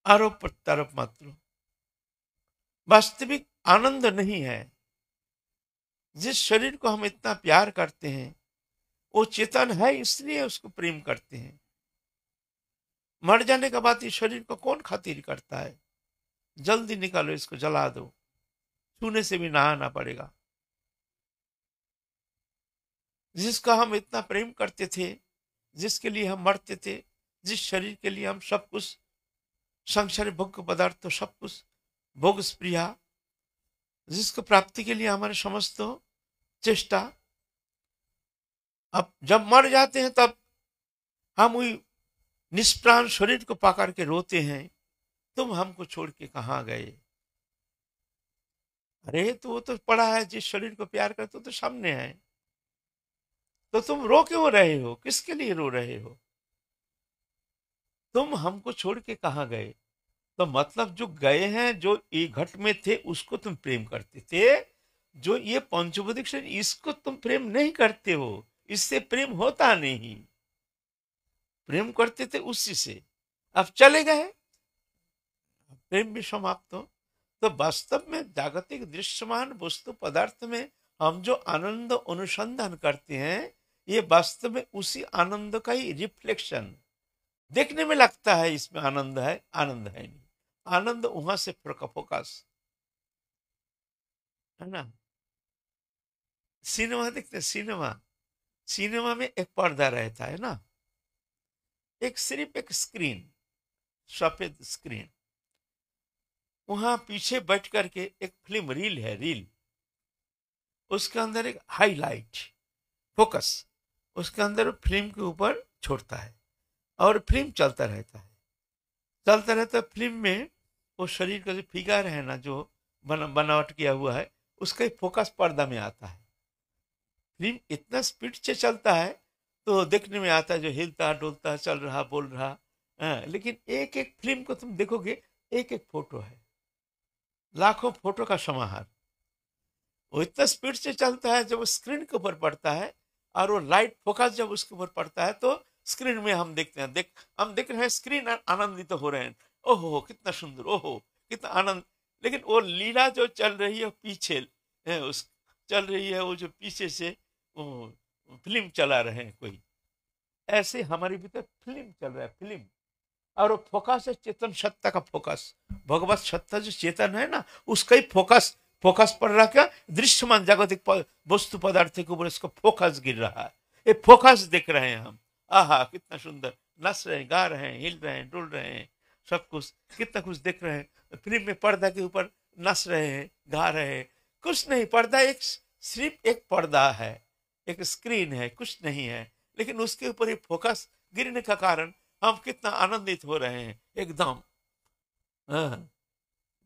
आरोप प्रत्यारोप मात्र, वास्तविक आनंद नहीं है। जिस शरीर को हम इतना प्यार करते हैं वो चेतन है, इसलिए उसको प्रेम करते हैं। मर जाने के बाद इस शरीर को कौन खातिर करता है? जल्दी निकालो, इसको जला दो, छूने से भी नहाना पड़ेगा। जिसका हम इतना प्रेम करते थे, जिसके लिए हम मरते थे, जिस शरीर के लिए हम सब कुछ, संसारिक भोग्य पदार्थ तो सब कुछ भोग स्प्रिया, जिसको प्राप्ति के लिए हमारे समस्त चेष्टा, अब जब मर जाते हैं तब हम वही निष्प्राण शरीर को पकड़ के रोते हैं, तुम हमको छोड़ के कहाँ गए। अरे तो वो तो पड़ा है, जिस शरीर को प्यार करते हो तो सामने है, तो तुम रो क्यों रहे हो? किसके लिए रो रहे हो? तुम हमको छोड़ के कहाँ गए? तो मतलब जो गए हैं, जो ये घट में थे उसको तुम प्रेम करते थे, जो ये पंचभौतिक शरीर इसको तुम प्रेम नहीं करते हो, इससे प्रेम होता नहीं। प्रेम करते थे उसी से, अब चले गए, प्रेम भी समाप्त हो। तो वास्तव में जागतिक दृश्यमान वस्तु पदार्थ में हम जो आनंद अनुसंधान करते हैं, ये वास्तव में उसी आनंद का ही रिफ्लेक्शन। देखने में लगता है इसमें आनंद है, आनंद है नहीं। आनंद वहां से फोकस है ना। सिनेमा देखते हैं, सिनेमा, सिनेमा में एक पर्दा रहता है ना, एक सिर्फ एक स्क्रीन, सफेद स्क्रीन, वहां पीछे बैठ करके एक फिल्म रील है, रील, उसके अंदर एक हाईलाइट फोकस, उसके अंदर फिल्म के ऊपर छोड़ता है और फिल्म चलता रहता है, चलता रहता है। फिल्म में वो शरीर का जो फिगर है ना, जो बनावट किया हुआ है, उसका ही फोकस पर्दा में आता है। फिल्म इतना स्पीड से चलता है तो देखने में आता है जो हिलता डुलता चल रहा बोल रहा। लेकिन एक एक फिल्म को तुम देखोगे, एक एक फोटो है, लाखों फोटो का समाहार। वो इतना स्पीड से चलता है, जब स्क्रीन के ऊपर पड़ता है और वो लाइट फोकस जब उसके ऊपर पड़ता है तो स्क्रीन में हम देखते हैं, हम देख रहे हैं, स्क्रीन आनंदित तो हो रहे हैं, ओहो कितना सुंदर, ओहो कितना आनंद। लेकिन वो लीला जो चल रही है पीछे है, उस चल रही है वो जो पीछे से वो फिल्म चला रहे हैं कोई, ऐसे हमारे भीतर फिल्म चल रहा है, फिल्म। और वो फोकस है चेतन सत्ता का फोकस, भगवत सत्ता जो चेतन है ना, उसका ही फोकस, फोकस पड़ रहा, क्या दृश्यमान जागतिक वस्तु पदार्थ के ऊपर इसको फोकस गिर रहा है, ये फोकस देख रहे हैं हम। आहा कितना सुंदर, नच रहे हैं, गा रहे हैं, हिल रहे हैं, डुल रहे हैं, सब कुछ कितना कुछ देख रहे हैं। फिल्म में पर्दा के ऊपर नच रहे हैं, गा रहे हैं, कुछ नहीं, पर्दा एक, सिर्फ एक पर्दा है, एक स्क्रीन है, कुछ नहीं है। लेकिन उसके ऊपर ये फोकस गिरने का कारण हम कितना आनंदित हो रहे हैं एकदम। हाँ,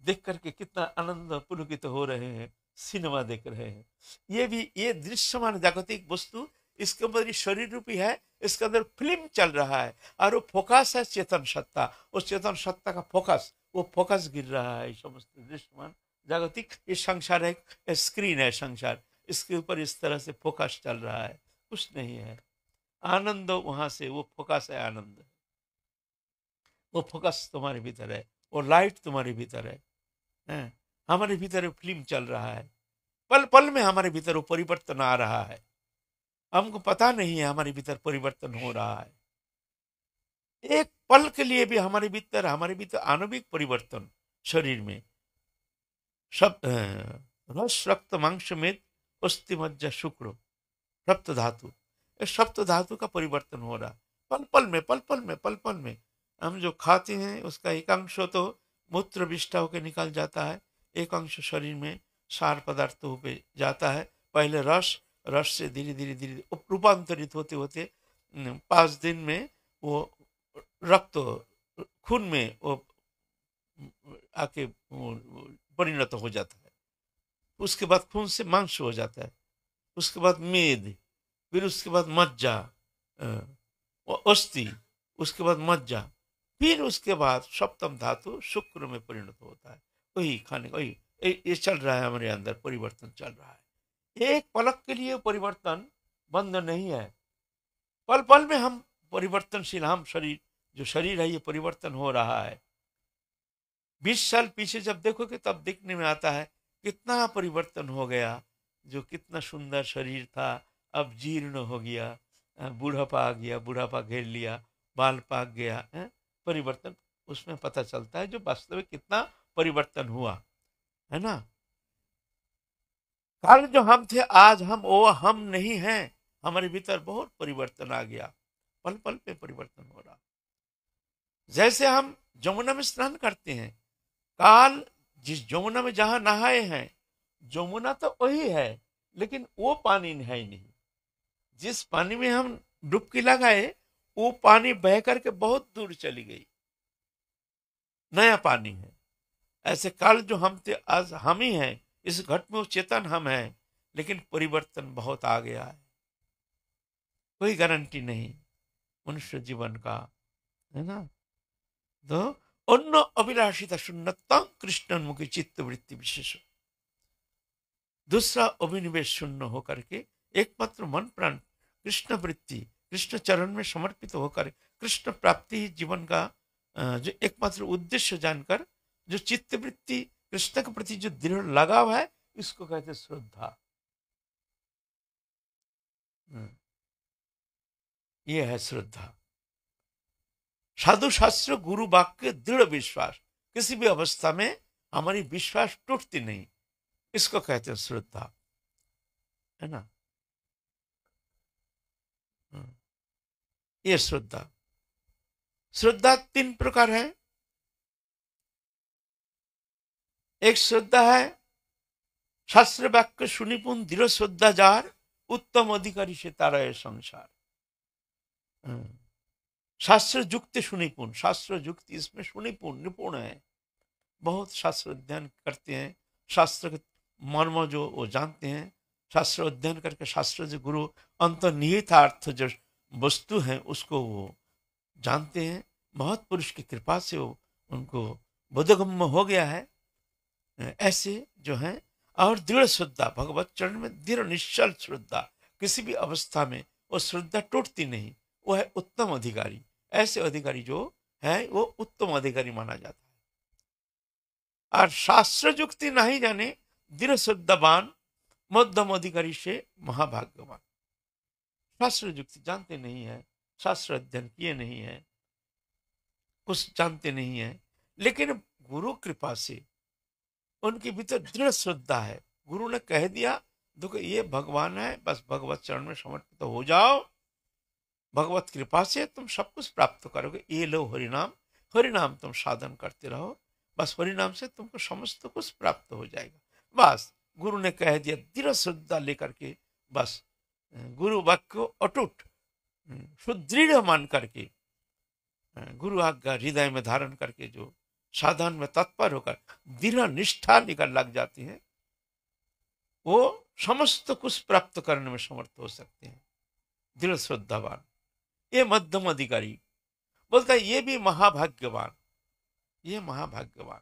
देख करके कितना आनंद पुलकित हो रहे हैं, सिनेमा देख रहे हैं। ये भी ये दृश्यमान जागतिक वस्तु, इसके अंदर ये शरीर रूपी है, इसके अंदर फिल्म चल रहा है और वो फोकस है चेतन सत्ता, उस चेतन सत्ता का फोकस, वो फोकस गिर रहा है। समस्त दृश्यमान जागतिक ये संसार एक स्क्रीन है, संसार, इसके ऊपर इस तरह से फोकस चल रहा है, कुछ नहीं है। आनंद वहां से, वो फोकस है आनंद, वो फोकस तुम्हारे भीतर है, वो लाइट तुम्हारे भीतर है। हमारे भीतर फिल्म चल रहा है, पल पल में हमारे भीतर वो परिवर्तन आ रहा है, हमको पता नहीं है हमारे भीतर परिवर्तन हो रहा है। एक पल के लिए भी हमारे भीतर आणविक परिवर्तन, शरीर में सब रस रक्त मांस में अस्थि मज्जा शुक्र सप्त धातु, इस सप्त धातु का परिवर्तन हो रहा, पल पल में, पल पल में, पल पल में। हम जो खाते हैं उसका एक अंश तो मूत्र विष्ठा होकर निकल जाता है, एक अंश शरीर में सार पदार्थ पे जाता है। पहले रस, रस से धीरे धीरे धीरे रूपांतरित होते होते 5 दिन में वो रक्त, खून में वो आके परिणत हो जाता है। उसके बाद खून से मांस हो जाता है, उसके बाद मेद, फिर उसके बाद मज्जा, अस्थि, उसके बाद मज्जा, फिर उसके बाद सप्तम धातु शुक्र में परिणत होता है। वही खाने का, वही ये चल रहा है हमारे अंदर, परिवर्तन चल रहा है। एक पलक के लिए परिवर्तन बंद नहीं है, पल पल में हम परिवर्तनशील, हम शरीर, जो शरीर है ये परिवर्तन हो रहा है। 20 साल पीछे जब देखोगे तब देखने में आता है कितना परिवर्तन हो गया। जो कितना सुंदर शरीर था अब जीर्ण हो गया, बूढ़ापा आ गया, बूढ़ापा घेर लिया, बाल पाक गया है। परिवर्तन उसमें पता चलता है जो वास्तविक कितना परिवर्तन हुआ, है ना। कल जो हम थे आज वो हम नहीं हैं। हमारे भीतर बहुत परिवर्तन आ गया, पल पल पे परिवर्तन हो रहा। जैसे हम जमुना में स्नान करते हैं, काल जिस जमुना में जहां नहाए हैं, जमुना तो वही है लेकिन वो पानी है ही नहीं। जिस पानी में हम डुबकी लगाए वो पानी बह करके बहुत दूर चली गई, नया पानी है। ऐसे काल जो हम थे आज हम ही हैं, इस घट में वो चेतन हम हैं, लेकिन परिवर्तन बहुत आ गया है। कोई गारंटी नहीं मनुष्य जीवन का, है ना। तो अन्य अभिलाषिता शून्यता कृष्णोन्मुखी चित्त वृत्ति विशेष, दूसरा अभिनिवेश शून्य होकर के एकमात्र मन प्राण कृष्ण वृत्ति, कृष्ण चरण में समर्पित होकर कृष्ण प्राप्ति ही जीवन का जो एकमात्र उद्देश्य जानकर जो चित्त वृत्ति कृष्ण के प्रति जो दृढ़ लगाव है, इसको कहते श्रद्धा। ये है श्रद्धा। साधु शास्त्र गुरु वाक्य दृढ़ विश्वास, किसी भी अवस्था में हमारी विश्वास टूटती नहीं, इसको कहते हैं श्रद्धा, है ना। ये श्रद्धा। श्रद्धा 3 प्रकार है। एक श्रद्धा है शास्त्र वाक्य सुनिपुण दृढ़ श्रद्धा जार, उत्तम अधिकारी से तारा है संसार। शास्त्र युक्त सुनिपुण, शास्त्र युक्त इसमें सुनिपुण निपुण है, बहुत शास्त्र अध्ययन करते हैं, शास्त्र के मर्म जो वो जानते हैं, शास्त्र अध्ययन करके शास्त्र जो गुरु अंतर्निहित अर्थ जो वस्तु है उसको वो जानते हैं। बहुत पुरुष की कृपा से वो उनको बोधगम्य हो गया है, ऐसे जो है। और दृढ़ श्रद्धा, भगवत चरण में दृढ़ निश्चल श्रद्धा, किसी भी अवस्था में वो श्रद्धा टूटती नहीं, वो है उत्तम अधिकारी। ऐसे अधिकारी जो है वो उत्तम अधिकारी माना जाता है। और शास्त्र युक्ति नहीं जाने दृढ़ श्रद्धावान मध्यम अधिकारी से महाभाग्यवान। शास्त्र युक्ति जानते नहीं है, शास्त्र अध्ययन किए नहीं है, कुछ जानते नहीं है, लेकिन गुरु कृपा से उनके भीतर दृढ़ श्रद्धा है। गुरु ने कह दिया देखो ये भगवान है, बस भगवत चरण में समर्पित तो हो जाओ, भगवत कृपा से तुम सब कुछ प्राप्त करोगे। ये लो हरिनाम, हरिनाम तुम साधन करते रहो, बस हरिनाम से तुमको समस्त कुछ प्राप्त हो जाएगा। बस गुरु ने कह दिया, दृढ़ श्रद्धा लेकर के बस गुरु वाक्य को अटूट सुदृढ़ मान करके गुरु आज्ञा हृदय में धारण करके जो साधन में तत्पर होकर दृढ़ निष्ठा लेकर लग जाते हैं, वो समस्त कुछ प्राप्त करने में समर्थ हो सकते हैं। दृढ़ श्रद्धावान, ये मध्यम अधिकारी। बोलता है ये भी महाभाग्यवान, ये महाभाग्यवान।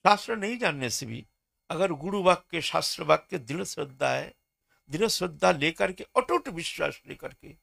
शास्त्र नहीं जानने से भी अगर गुरु वाक्य शास्त्र वाक्य दृढ़ श्रद्धा है, दृढ़ श्रद्धा लेकर के अटूट विश्वास लेकर के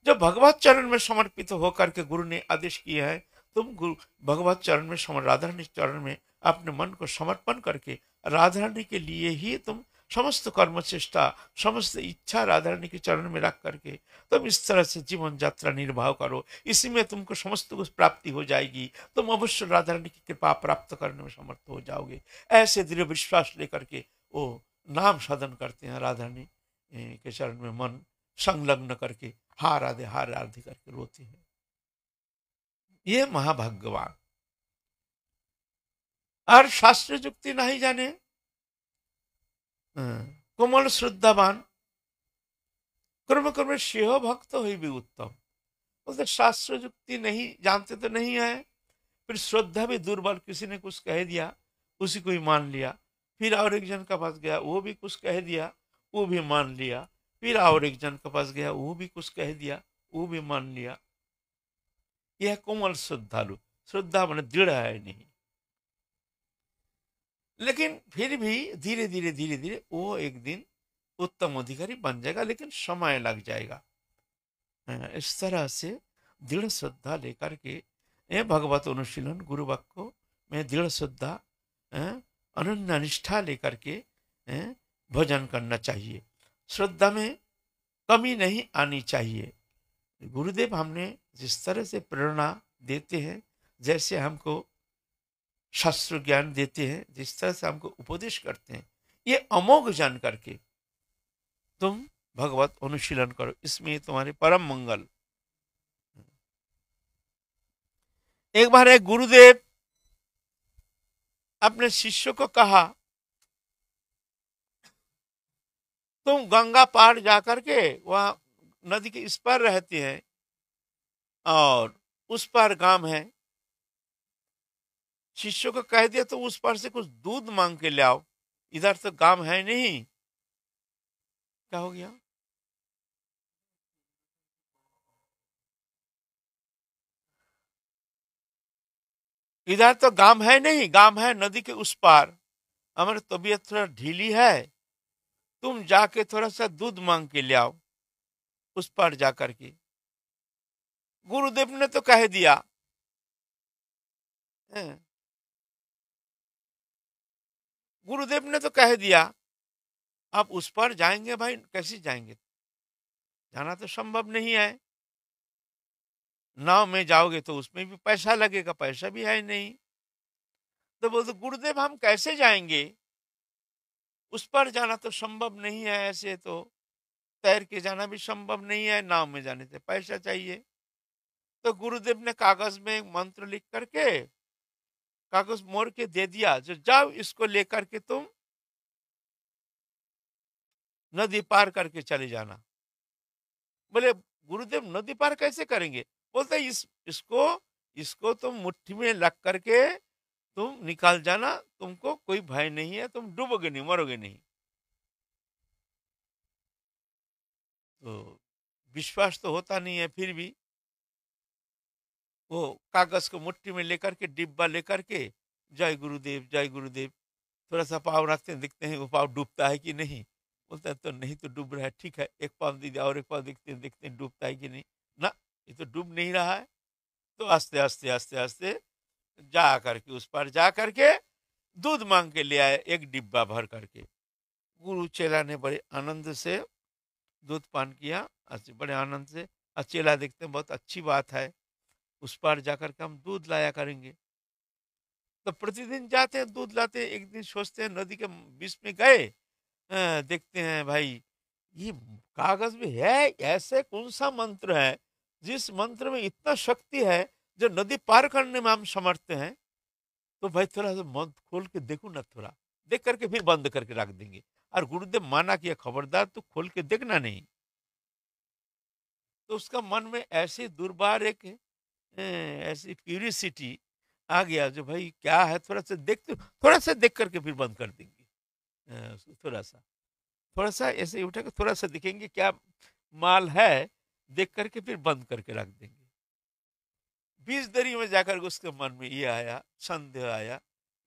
जब भगवत चरण में समर्पित होकर के गुरु ने आदेश किया है तुम गुरु भगवत चरण में राधा रानी चरण में अपने मन को समर्पण करके राधा रानी के लिए ही तुम समस्त कर्म चेष्टा समस्त इच्छा राधा रानी के चरण में रख करके तुम इस तरह से जीवन यात्रा निर्वाह करो, इसी में तुमको समस्त कुछ प्राप्ति हो जाएगी, तुम अवश्य राधा रानी की कृपा प्राप्त करने में समर्थ हो जाओगे। ऐसे दृढ़ विश्वास लेकर के वो नाम साधन करते हैं, राधा रानी के चरण में मन संलग्न करके हार आधे करके रोते हैं। ये महाभाग्यवान। और शास्त्र युक्ति नहीं जाने कोमल श्रद्धावान, कर्म कर्म सेह भक्त हुई भी उत्तम। बोलते शास्त्र युक्ति नहीं जानते तो नहीं है, फिर श्रद्धा भी दुर्बल, किसी ने कुछ कह दिया उसी को ही मान लिया, फिर और एक जन का पास गया वो भी कुछ कह दिया वो भी मान लिया, फिर और एक जन के पास गया वो भी कुछ कह दिया वो भी मान लिया। यह कोमल श्रद्धालु, श्रद्धा माने दृढ़ है नहीं, लेकिन फिर भी धीरे धीरे वो एक दिन उत्तम अधिकारी बन जाएगा, लेकिन समय लग जाएगा। इस तरह से दृढ़ श्रद्धा लेकर के भगवत अनुशीलन गुरु वाक्य को में दृढ़ श्रद्धा, अनन्य निष्ठा लेकर के भजन करना चाहिए। श्रद्धा में कमी नहीं आनी चाहिए। गुरुदेव हमने जिस तरह से प्रेरणा देते हैं, जैसे हमको शास्त्र ज्ञान देते हैं, जिस तरह से हमको उपदेश करते हैं, ये अमोघ जान करके तुम भगवत अनुशीलन करो, इसमें तुम्हारे परम मंगल। एक बार एक गुरुदेव अपने शिष्य को कहा, तुम गंगा पार जाकर के वहां नदी के इस पार रहते हैं और उस पार गांव है। शिष्यों को कह दिया तो उस पार से कुछ दूध मांग के ले आओ, इधर तो गांव है नहीं। क्या हो गया? इधर तो गांव है नहीं, गांव है नदी के उस पार। हमारी तबीयत थोड़ा ढीली है, तुम जाके थोड़ा सा दूध मांग के ले आओ उस पार जाकर के। गुरुदेव ने तो कह दिया, हैं? गुरुदेव ने तो कह दिया, आप उस पार जाएंगे भाई, कैसे जाएंगे? जाना तो संभव नहीं है। नाव में जाओगे तो उसमें भी पैसा लगेगा, पैसा भी है नहीं। तो बोलते गुरुदेव हम कैसे जाएंगे? उस पर जाना तो संभव नहीं है, ऐसे तो तैर के जाना भी संभव नहीं है, नाव में जाने से पैसा चाहिए। तो गुरुदेव ने कागज में एक मंत्र लिख करके कागज मोड़ के दे दिया, जो जाओ इसको लेकर के तुम नदी पार करके चले जाना। बोले गुरुदेव नदी पार कैसे करेंगे? बोलते इसको इसको तुम मुट्ठी में लग करके तुम निकाल जाना, तुमको कोई भय नहीं है, तुम डूबोगे नहीं, मरोगे नहीं। तो विश्वास तो होता नहीं है, फिर भी वो कागज को मुट्ठी में लेकर के, डिब्बा लेकर के, जय गुरुदेव जय गुरुदेव, थोड़ा सा पाँव रखते हैं, देखते हैं वो पाँव डूबता है कि नहीं। बोलता है तो नहीं तो डूब रहा है, ठीक है एक पाँव दे दिया और एक पाँव देखते हैं डूबता है कि नहीं। ना, ये तो डूब नहीं रहा है। तो आस्ते आस्ते आस्ते आस्ते जा करके उस पर जा करके दूध मांग के ले आए, एक डिब्बा भर करके। गुरु चेला ने बड़े आनंद से दूध पान किया, बड़े आनंद से। और चेला देखते हैं बहुत अच्छी बात है, उस पार जाकर के हम दूध लाया करेंगे। तो प्रतिदिन जाते हैं दूध लाते हैं। एक दिन सोचते हैं नदी के बीच में गए, देखते हैं भाई ये कागज में है, ऐसे कौन सा मंत्र है जिस मंत्र में इतना शक्ति है जो नदी पार करने में हम समर्थ हैं। तो भाई थोड़ा सा मन खोल के देखो ना, थोड़ा देख करके फिर बंद करके रख देंगे। और गुरुदेव माना कि खबरदार तू खोल के देखना नहीं। तो उसका मन में ऐसी दुर्बार एक ऐसी क्यूरियसिटी आ गया, जो भाई क्या है, थोड़ा सा देख करके फिर बंद कर देंगे। थोड़ा सा ऐसे ही उठा के थोड़ा सा दिखेंगे क्या माल है, देख करके फिर बंद करके रख देंगे। 20 देरी में जाकर उसके मन में ये आया, संदेह आया,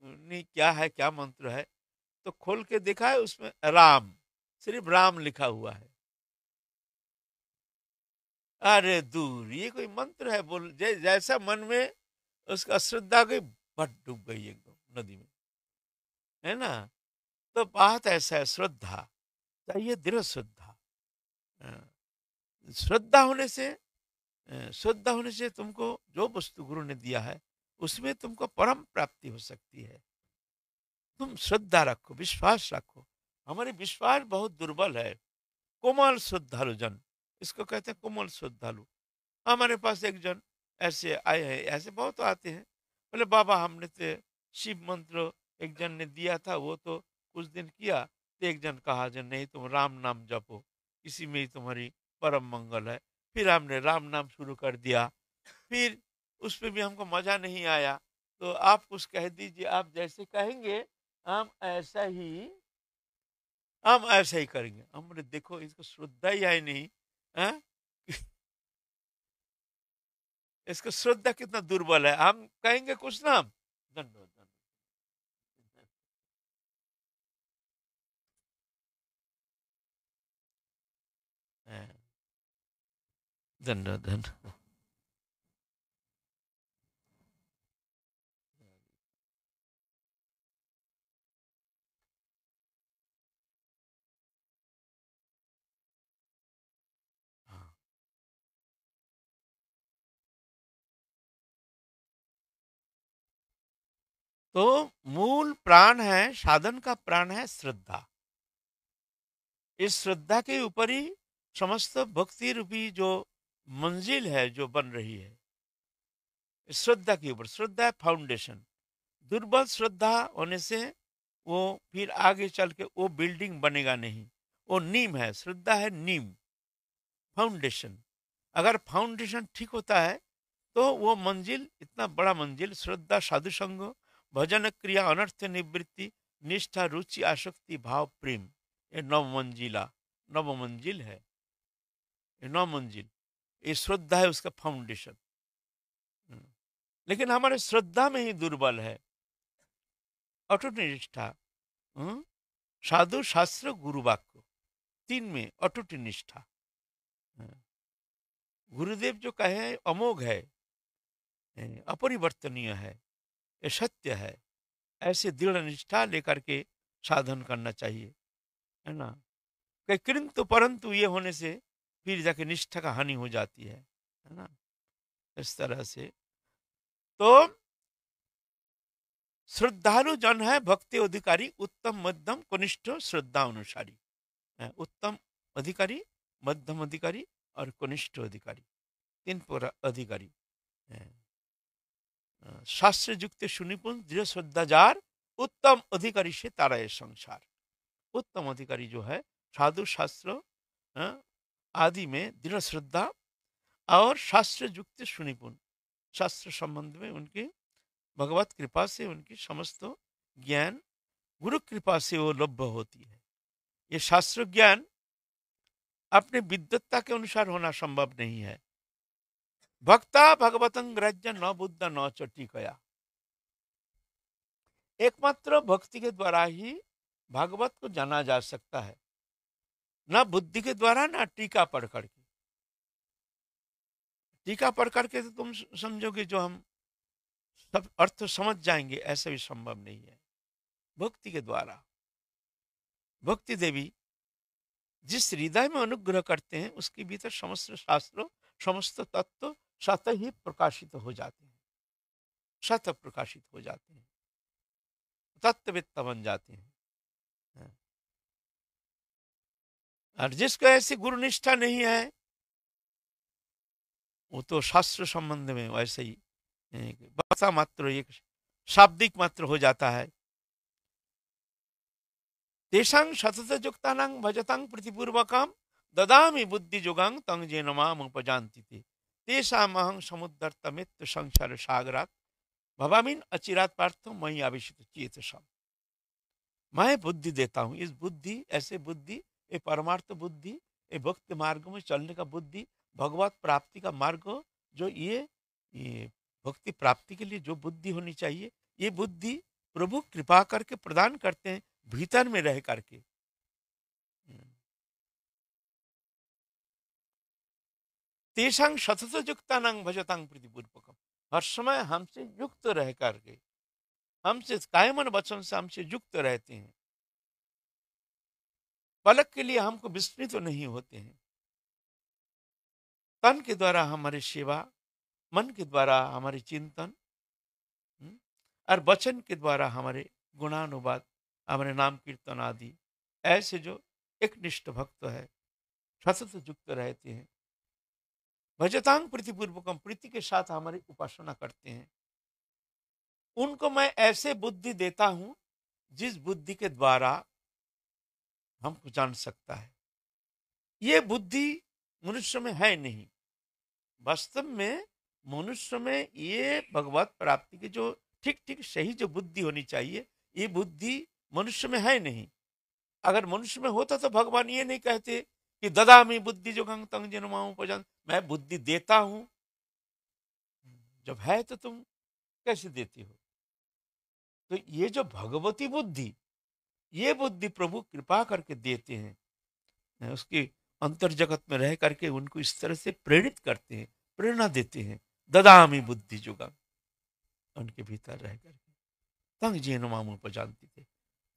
नहीं क्या है, क्या मंत्र है। तो खोल के देखा है, उसमें राम, सिर्फ राम लिखा हुआ है। अरे दूर, ये कोई मंत्र है? बोल जैसा मन में उसका श्रद्धा गई, बट डूब गई एकदम नदी में, है ना। तो बात ऐसा है, श्रद्धा चाहिए, दृढ़ श्रद्धा। हाँ, श्रद्धा होने से श्रद्धा होने से तुमको जो वस्तु गुरु ने दिया है उसमें तुमको परम प्राप्ति हो सकती है। तुम श्रद्धा रखो, विश्वास रखो। हमारे विश्वास बहुत दुर्बल है। कोमल श्रद्धालु जन, इसको कहते हैं कोमल श्रद्धालु। हमारे पास एक जन ऐसे आए हैं, ऐसे बहुत आते हैं, बोले बाबा हमने तो शिव मंत्र एक जन ने दिया था, वो तो कुछ दिन किया, तो एक जन कहा जन नहीं तुम राम नाम जपो, इसी में ही तुम्हारी परम मंगल है। फिर हमने राम नाम शुरू कर दिया, फिर उसमें भी हमको मजा नहीं आया। तो आप कुछ कह दीजिए, आप जैसे कहेंगे हम ऐसा ही हम ऐसा ही करेंगे। हमने देखो इसको श्रद्धा ही है नहीं है? इसका श्रद्धा कितना दुर्बल है। हम कहेंगे कुछ ना, धन्यवाद धन्यवाद धन्यवाद। तो मूल प्राण है, साधन का प्राण है श्रद्धा। इस श्रद्धा के ऊपर ही समस्त भक्ति रूपी जो मंजिल है जो बन रही है, श्रद्धा के ऊपर। श्रद्धा है फाउंडेशन। दुर्बल श्रद्धा होने से वो फिर आगे चल के वो बिल्डिंग बनेगा नहीं, वो नीम है। श्रद्धा है नीम, फाउंडेशन। अगर फाउंडेशन ठीक होता है तो वो मंजिल, इतना बड़ा मंजिल, श्रद्धा, साधु संग, भजन क्रिया, अनर्थ निवृत्ति, निष्ठा, रुचि, आसक्ति, भाव, प्रेम, ये नव मंजिल है। ये नौ मंजिल, ये श्रद्धा है, उसका फाउंडेशन। लेकिन हमारे श्रद्धा में ही दुर्बल है। अटूट निष्ठा, साधु शास्त्र गुरु वाक्य, तीन में अटूट निष्ठा। गुरुदेव जो कहे अमोघ है, अपरिवर्तनीय है, ये सत्य है। ऐसे दृढ़ निष्ठा लेकर के साधन करना चाहिए, है ना। कई किंतु परंतु ये होने से फिर जाके निष्ठा का हानि हो जाती है ना। इस तरह से तो श्रद्धालु जन है भक्ति अधिकारी, उत्तम मध्यम कनिष्ठ श्रद्धा अनुसारी। उत्तम अधिकारी, मध्यम अधिकारी और कनिष्ठ अधिकारी, तीन अधिकारी। शास्त्र युक्त सुनिपुण दृढ़ श्रद्धा जार, उत्तम अधिकारी से तारा है संसार। उत्तम अधिकारी जो है साधु शास्त्र आदि में दृढ़ श्रद्धा और शास्त्र युक्त सुनिपुण, शास्त्र संबंध में उनकी भगवत कृपा से उनकी समस्त ज्ञान गुरु कृपा से वो लभ्य होती है। ये शास्त्र ज्ञान अपने विद्वत्ता के अनुसार होना संभव नहीं है। भक्ता भगवतं ग्राह्य न बुद्ध न च टीकया। एकमात्र भक्ति के द्वारा ही भागवत को जाना जा सकता है, ना बुद्धि के द्वारा, ना टीका पढ़ करके। टीका पढ़ करके तो तुम समझोगे जो हम सब अर्थ समझ जाएंगे, ऐसा भी संभव नहीं है। भक्ति के द्वारा, भक्ति देवी जिस हृदय में अनुग्रह करते हैं उसके भीतर समस्त शास्त्रों, समस्त तत्व स्वतः ही प्रकाशित हो जाते हैं, स्वतः प्रकाशित हो जाते हैं, तत्ववेत्ता बन जाते हैं। और जिसको ऐसी गुरुनिष्ठा नहीं है वो तो शास्त्र संबंध में वैसे ही भाषा मात्र, एक शाब्दिक मात्र हो जाता है। तेषां सतत युक्तानां भजतां प्रतिपूर्वकं ददामि बुद्धि जोगां तं जेन माम उपजान्ति ते तेषामहं समुद्धर्तमित्त संसार सागरात् भवामिन अचिरात पार्थो मयि आवेशित चेतसम्। मैं बुद्धि देता हूँ। इस बुद्धि, ऐसे बुद्धि, ये परमार्थ बुद्धि, ये भक्ति मार्ग में चलने का बुद्धि, भगवत प्राप्ति का मार्ग, जो ये भक्ति प्राप्ति के लिए जो बुद्धि होनी चाहिए, ये बुद्धि प्रभु कृपा करके प्रदान करते हैं भीतर में रह करके। तेषां सतत युक्तानां भजतां प्रतिपूर्वकम्, हर समय हमसे युक्त रह करके, हमसे कायमन वचन से हमसे युक्त रहते हैं। पलक के लिए हमको विस्मृत तो नहीं होते हैं। तन के द्वारा हमारी सेवा, मन के द्वारा हमारे चिंतन और वचन के द्वारा हमारे गुणानुवाद, हमारे नाम कीर्तन आदि, ऐसे जो एक निष्ठ भक्त है सतत युक्त रहते हैं। भजतांग प्रीतिपूर्वकम, प्रीति के साथ हमारी उपासना करते हैं। उनको मैं ऐसे बुद्धि देता हूं जिस बुद्धि के द्वारा हमको जान सकता है। ये बुद्धि मनुष्य में है नहीं। वास्तव में मनुष्य में ये भगवत प्राप्ति की जो ठीक ठीक सही जो बुद्धि होनी चाहिए, ये बुद्धि मनुष्य में है नहीं। अगर मनुष्य में होता तो भगवान ये नहीं कहते कि ददामि बुद्धि जोगं तं जेन माम उपजान्ति, मैं बुद्धि देता हूं। जब है तो तुम कैसे देती हो? तो ये जो भगवती बुद्धि, ये बुद्धि प्रभु कृपा करके देते हैं, उसके अंतर जगत में रह करके उनको इस तरह से प्रेरित करते हैं, प्रेरणा देते हैं। ददामि बुद्धि जोगं, उनके भीतर रह करके तं जेन माम उपजान्ति थे,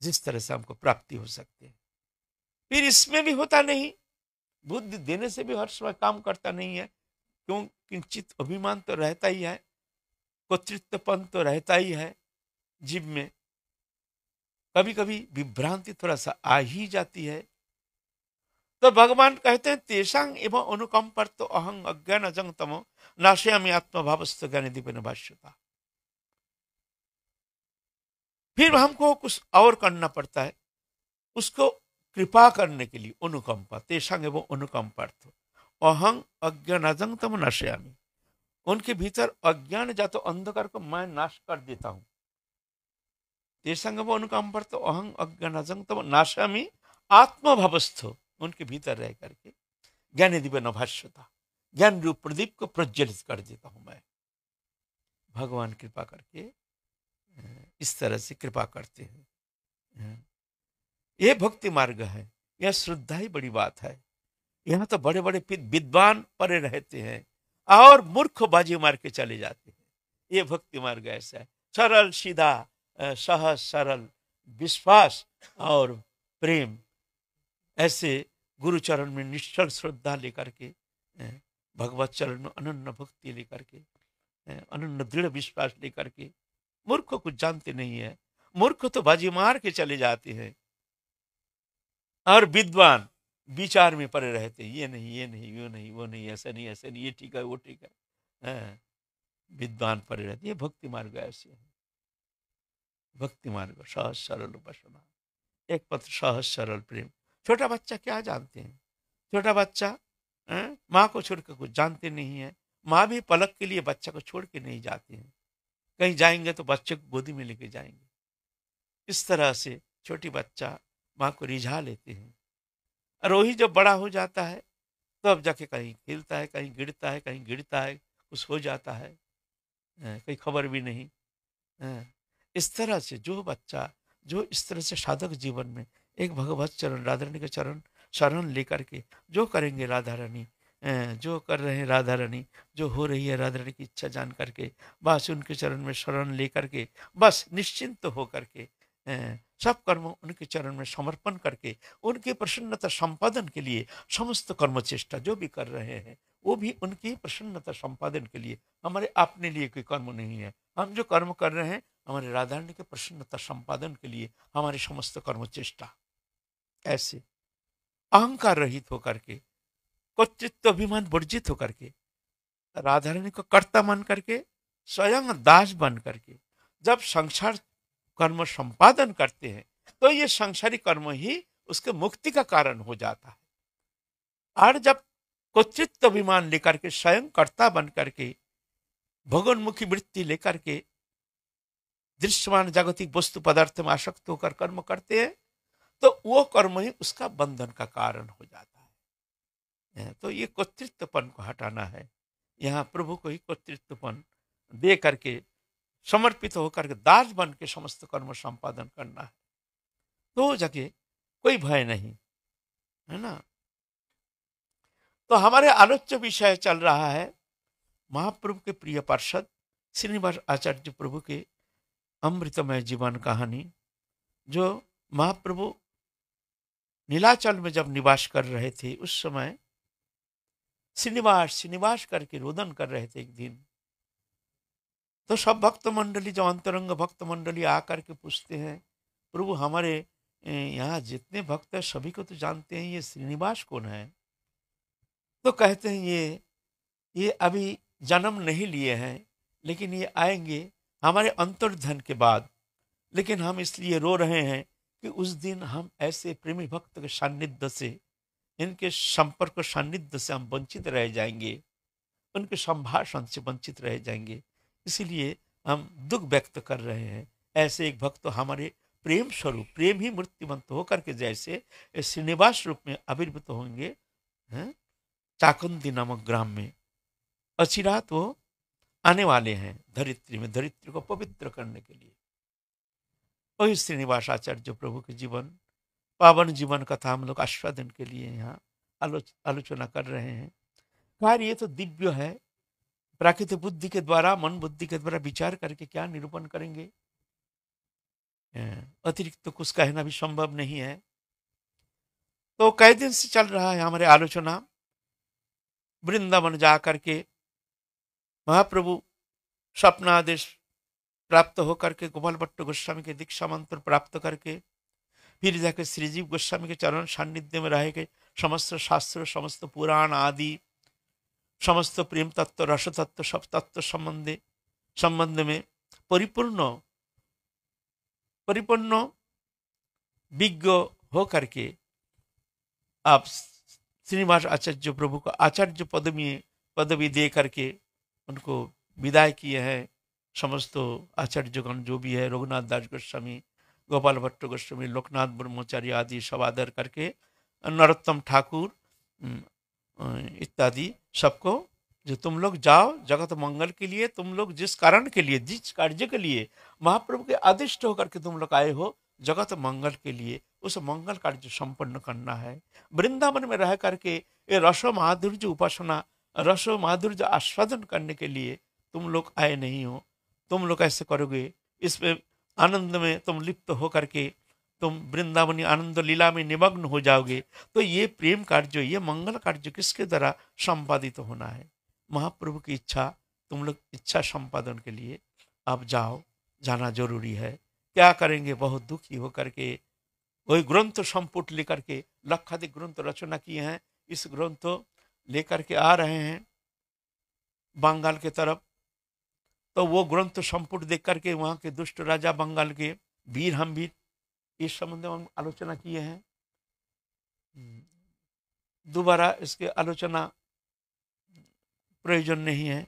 जिस तरह से हमको प्राप्ति हो सकती है। फिर इसमें भी होता नहीं, बुद्धि देने से भी हर समय काम करता नहीं है। क्यों? किंचित अभिमान तो रहता ही है, कर्तृत्वपन तो रहता ही है। जीव में कभी कभी विभ्रांति थोड़ा सा आ ही जाती है, तो भगवान कहते हैं तेषांग एवं अनुकंपर तो अहं अज्ञान अजंग तमो नाशयामि आत्मभावस्तु ज्ञान दीपेन भाष्यता। फिर हमको कुछ और करना पड़ता है उसको कृपा करने के लिए, अनुकंपा तेषांग एवं अनुकंपार्थ अहं अज्ञान अजंग तमो नाशयामि, उनके भीतर अज्ञान जातो अंधकार को मैं नाश कर देता हूं। तेषांग एवं अनुकंपार्थ अहं अज्ञान अजंग तमो नाशयामि आत्मभावस्थो, उनके भीतर रह करके ज्ञान दीपेन भाष्यता, ज्ञान रूप प्रदीप को प्रज्वलित कर देता हूं मैं। भगवान कृपा करके इस तरह से कृपा करते हैं। ये भक्ति मार्ग है, यह श्रद्धा ही बड़ी बात है। यहाँ तो बड़े बड़े विद्वान परे रहते हैं और मूर्ख बाजी मार के चले जाते हैं। ये भक्ति मार्ग ऐसा है, सरल सीधा सहज सरल विश्वास और प्रेम, ऐसे गुरु चरण में निश्चल श्रद्धा लेकर के, भगवत चरण में अनन्य भक्ति लेकर के, अनन्य दृढ़ विश्वास लेकर के, मूर्ख कुछ जानते नहीं है, मूर्ख तो बाजी मार के चले जाते हैं और विद्वान विचार में पड़े रहते हैं, ये नहीं ये नहीं वो नहीं वो नहीं, ऐसा नहीं ऐसा नहीं, ये ठीक है वो ठीक है, विद्वान पड़े रहते। ये भक्ति मार्ग ऐसे है, भक्ति मार्ग सहज सरल उपासना, एक पत्र सहज सरल प्रेम। छोटा बच्चा क्या जानते हैं, छोटा बच्चा माँ को छोड़ कर कुछ जानते नहीं है, माँ भी पलक के लिए बच्चा को छोड़ के नहीं जाते हैं, कहीं जाएंगे तो बच्चे को गोदी में लेके जाएंगे। इस तरह से छोटी बच्चा माँ को रिझा लेते हैं, और वही जब बड़ा हो जाता है तो अब जाके कहीं खेलता है, कहीं गिरता है, कहीं गिरता है, कुछ हो जाता है, कोई खबर भी नहीं। इस तरह से जो बच्चा जो इस तरह से साधक जीवन में एक भगवत चरण राधा रानी के चरण शरण लेकर के जो करेंगे, राधा रानी जो कर रहे हैं, राधा रानी जो हो रही है, राधा रानी की इच्छा जान करके बस उनके चरण में शरण लेकर के बस निश्चिंत हो करके सब कर्म उनके चरण में समर्पण करके उनकी प्रसन्नता संपादन के लिए समस्त कर्म चेष्टा जो भी कर रहे हैं वो भी उनकी प्रसन्नता संपादन के लिए, हमारे अपने लिए कोई कर्म नहीं है। हम जो कर्म कर रहे हैं हमारे राधा रानी के प्रसन्नता संपादन के लिए हमारी समस्त कर्म चेष्टा, ऐसे अहंकार रहित होकर के, कर्तृत्व अभिमान वर्जित होकर के, राधा रानी को कर्ता मान करके स्वयं दास बन करके जब संसार कर्म संपादन करते हैं तो ये संसारी कर्म ही उसके मुक्ति का कारण हो जाता है। और जब कर्तृत्व अभिमान लेकर के स्वयं कर्ता बन करके भगवानमुखी वृत्ति लेकर के दृश्यमान जागतिक वस्तु पदार्थ में आसक्त होकर कर्म करते हैं तो वो कर्म ही उसका बंधन का कारण हो जाता है। तो ये कर्तृत्वपन को हटाना है, यहाँ प्रभु को ही कर्तृत्वपन दे करके समर्पित होकर के दास बन के समस्त कर्म संपादन करना है, तो जगह कोई भय नहीं है ना। तो हमारे आलोच्य विषय चल रहा है महाप्रभु के प्रिय पार्षद श्रीनिवास आचार्य प्रभु के अमृतमय जीवन कहानी, जो महाप्रभु नीलाचल में जब निवास कर रहे थे उस समय श्रीनिवास श्रीनिवास करके रोदन कर रहे थे। एक दिन तो सब भक्त मंडली, जो अंतरंग भक्त मंडली आकर के पूछते हैं प्रभु हमारे यहाँ जितने भक्त हैं सभी को तो जानते हैं, ये श्रीनिवास कौन है? तो कहते हैं ये अभी जन्म नहीं लिए हैं लेकिन ये आएंगे हमारे अंतर्धन के बाद, लेकिन हम इसलिए रो रहे हैं कि उस दिन हम ऐसे प्रेमी भक्त के सान्निध्य से, इनके संपर्क सान्निध्य से हम वंचित रह जाएंगे, उनके संभाषण से वंचित रह जाएंगे, इसीलिए हम दुख व्यक्त कर रहे हैं। ऐसे एक भक्त तो हमारे प्रेम स्वरूप, प्रेम ही मूर्तिमंत होकर के जैसे श्रीनिवास रूप में आविर्भूत होंगे चाकुंदी नामक ग्राम में, अचिरात वो आने वाले हैं धरित्री में, धरित्री को पवित्र करने के लिए। वही श्रीनिवास आचार्य प्रभु के जीवन, पावन जीवन कथा हम लोग आस्वादन के लिए यहाँ आलोचना कर रहे हैं। कार्य ये तो दिव्य है, प्राकृतिक बुद्धि के द्वारा, मन बुद्धि के द्वारा विचार करके क्या निरूपण करेंगे, अतिरिक्त तो कुछ कहना भी संभव नहीं है। तो कई दिन से चल रहा है हमारे आलोचना, वृंदावन जा करके महाप्रभु स्वप्नादेश प्राप्त होकर के गोपाल भट्ट गोस्वामी के दीक्षा मंत्र प्राप्त करके फिर जाके श्रीजीव गोस्वामी के चरण सान्निध्य में रह के समस्त शास्त्र, समस्त पुराण आदि, समस्त प्रेम तत्व, रस तत्व, सब तत्व संबंध में परिपूर्ण परिपूर्ण विज्ञ हो करके आप श्रीनिवास आचार्य प्रभु को आचार्य पदवी दे करके उनको विदाई किए हैं। समस्त आचार्यगण जो भी है, रघुनाथ दास गोस्वामी, गोपाल भट्ट गोस्वामी, लोकनाथ ब्रह्मचारी आदि सब आदर करके, नरोत्तम ठाकुर इत्यादि सबको, जो तुम लोग जाओ जगत मंगल के लिए, तुम लोग जिस कारण के लिए, जिस कार्य के लिए महाप्रभु के आदिष्ट होकर के तुम लोग आए हो, जगत मंगल के लिए, उस मंगल कार्य संपन्न करना है। वृंदावन में रह करके ये रसो माधुर्य उपासना, रसो माधुर्य आस्वादन करने के लिए तुम लोग आए नहीं हो। तुम लोग ऐसे करोगे, इसमें आनंद में तुम लिप्त हो करके तुम वृंदावनी आनंद लीला में निमग्न हो जाओगे। तो ये प्रेम कार्य, ये मंगल कार्य किसके द्वारा संपादित होना है? महाप्रभु की इच्छा। तुम लोग इच्छा संपादन के लिए आप जाओ, जाना जरूरी है। क्या करेंगे? बहुत दुखी होकर के वही ग्रंथ संपुट लेकर के, लक्षाधिक ग्रंथ रचना किए हैं, इस ग्रंथ लेकर के आ रहे हैं बंगाल के तरफ। तो वो ग्रंथ संपुट देख करके वहां के दुष्ट राजा बंगाल के वीर हम्बीर, इस संबंध में हम आलोचना किए हैं। दोबारा इसके आलोचना प्रयोजन नहीं है,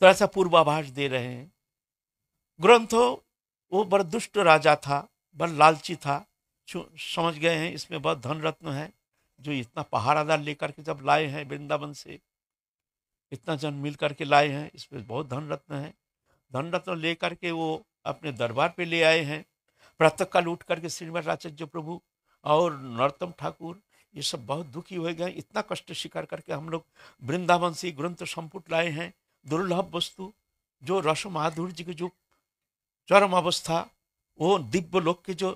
तो ऐसा पूर्वाभास दे रहे हैं। ग्रंथ वो बड़ा दुष्ट राजा था, बड़ा लालची था, समझ गए हैं इसमें बहुत धन रत्न है, जो इतना पहाड़ादार लेकर के जब लाए हैं वृंदावन से, इतना जन मिल करके लाए हैं, इसमें बहुत धन रत्न है। धन रत्न लेकर के वो अपने दरबार पे ले आए हैं। प्रातःकाल उठ करके श्रीनिवास आचार्य प्रभु और नरोत्तम ठाकुर ये सब बहुत दुखी हो गए। इतना कष्ट स्वीकार करके हम लोग वृंदावन से ग्रंथ संपुट लाए हैं, दुर्लभ वस्तु, जो रस माधुर्य की जो चरम अवस्था, वो दिव्य लोक के जो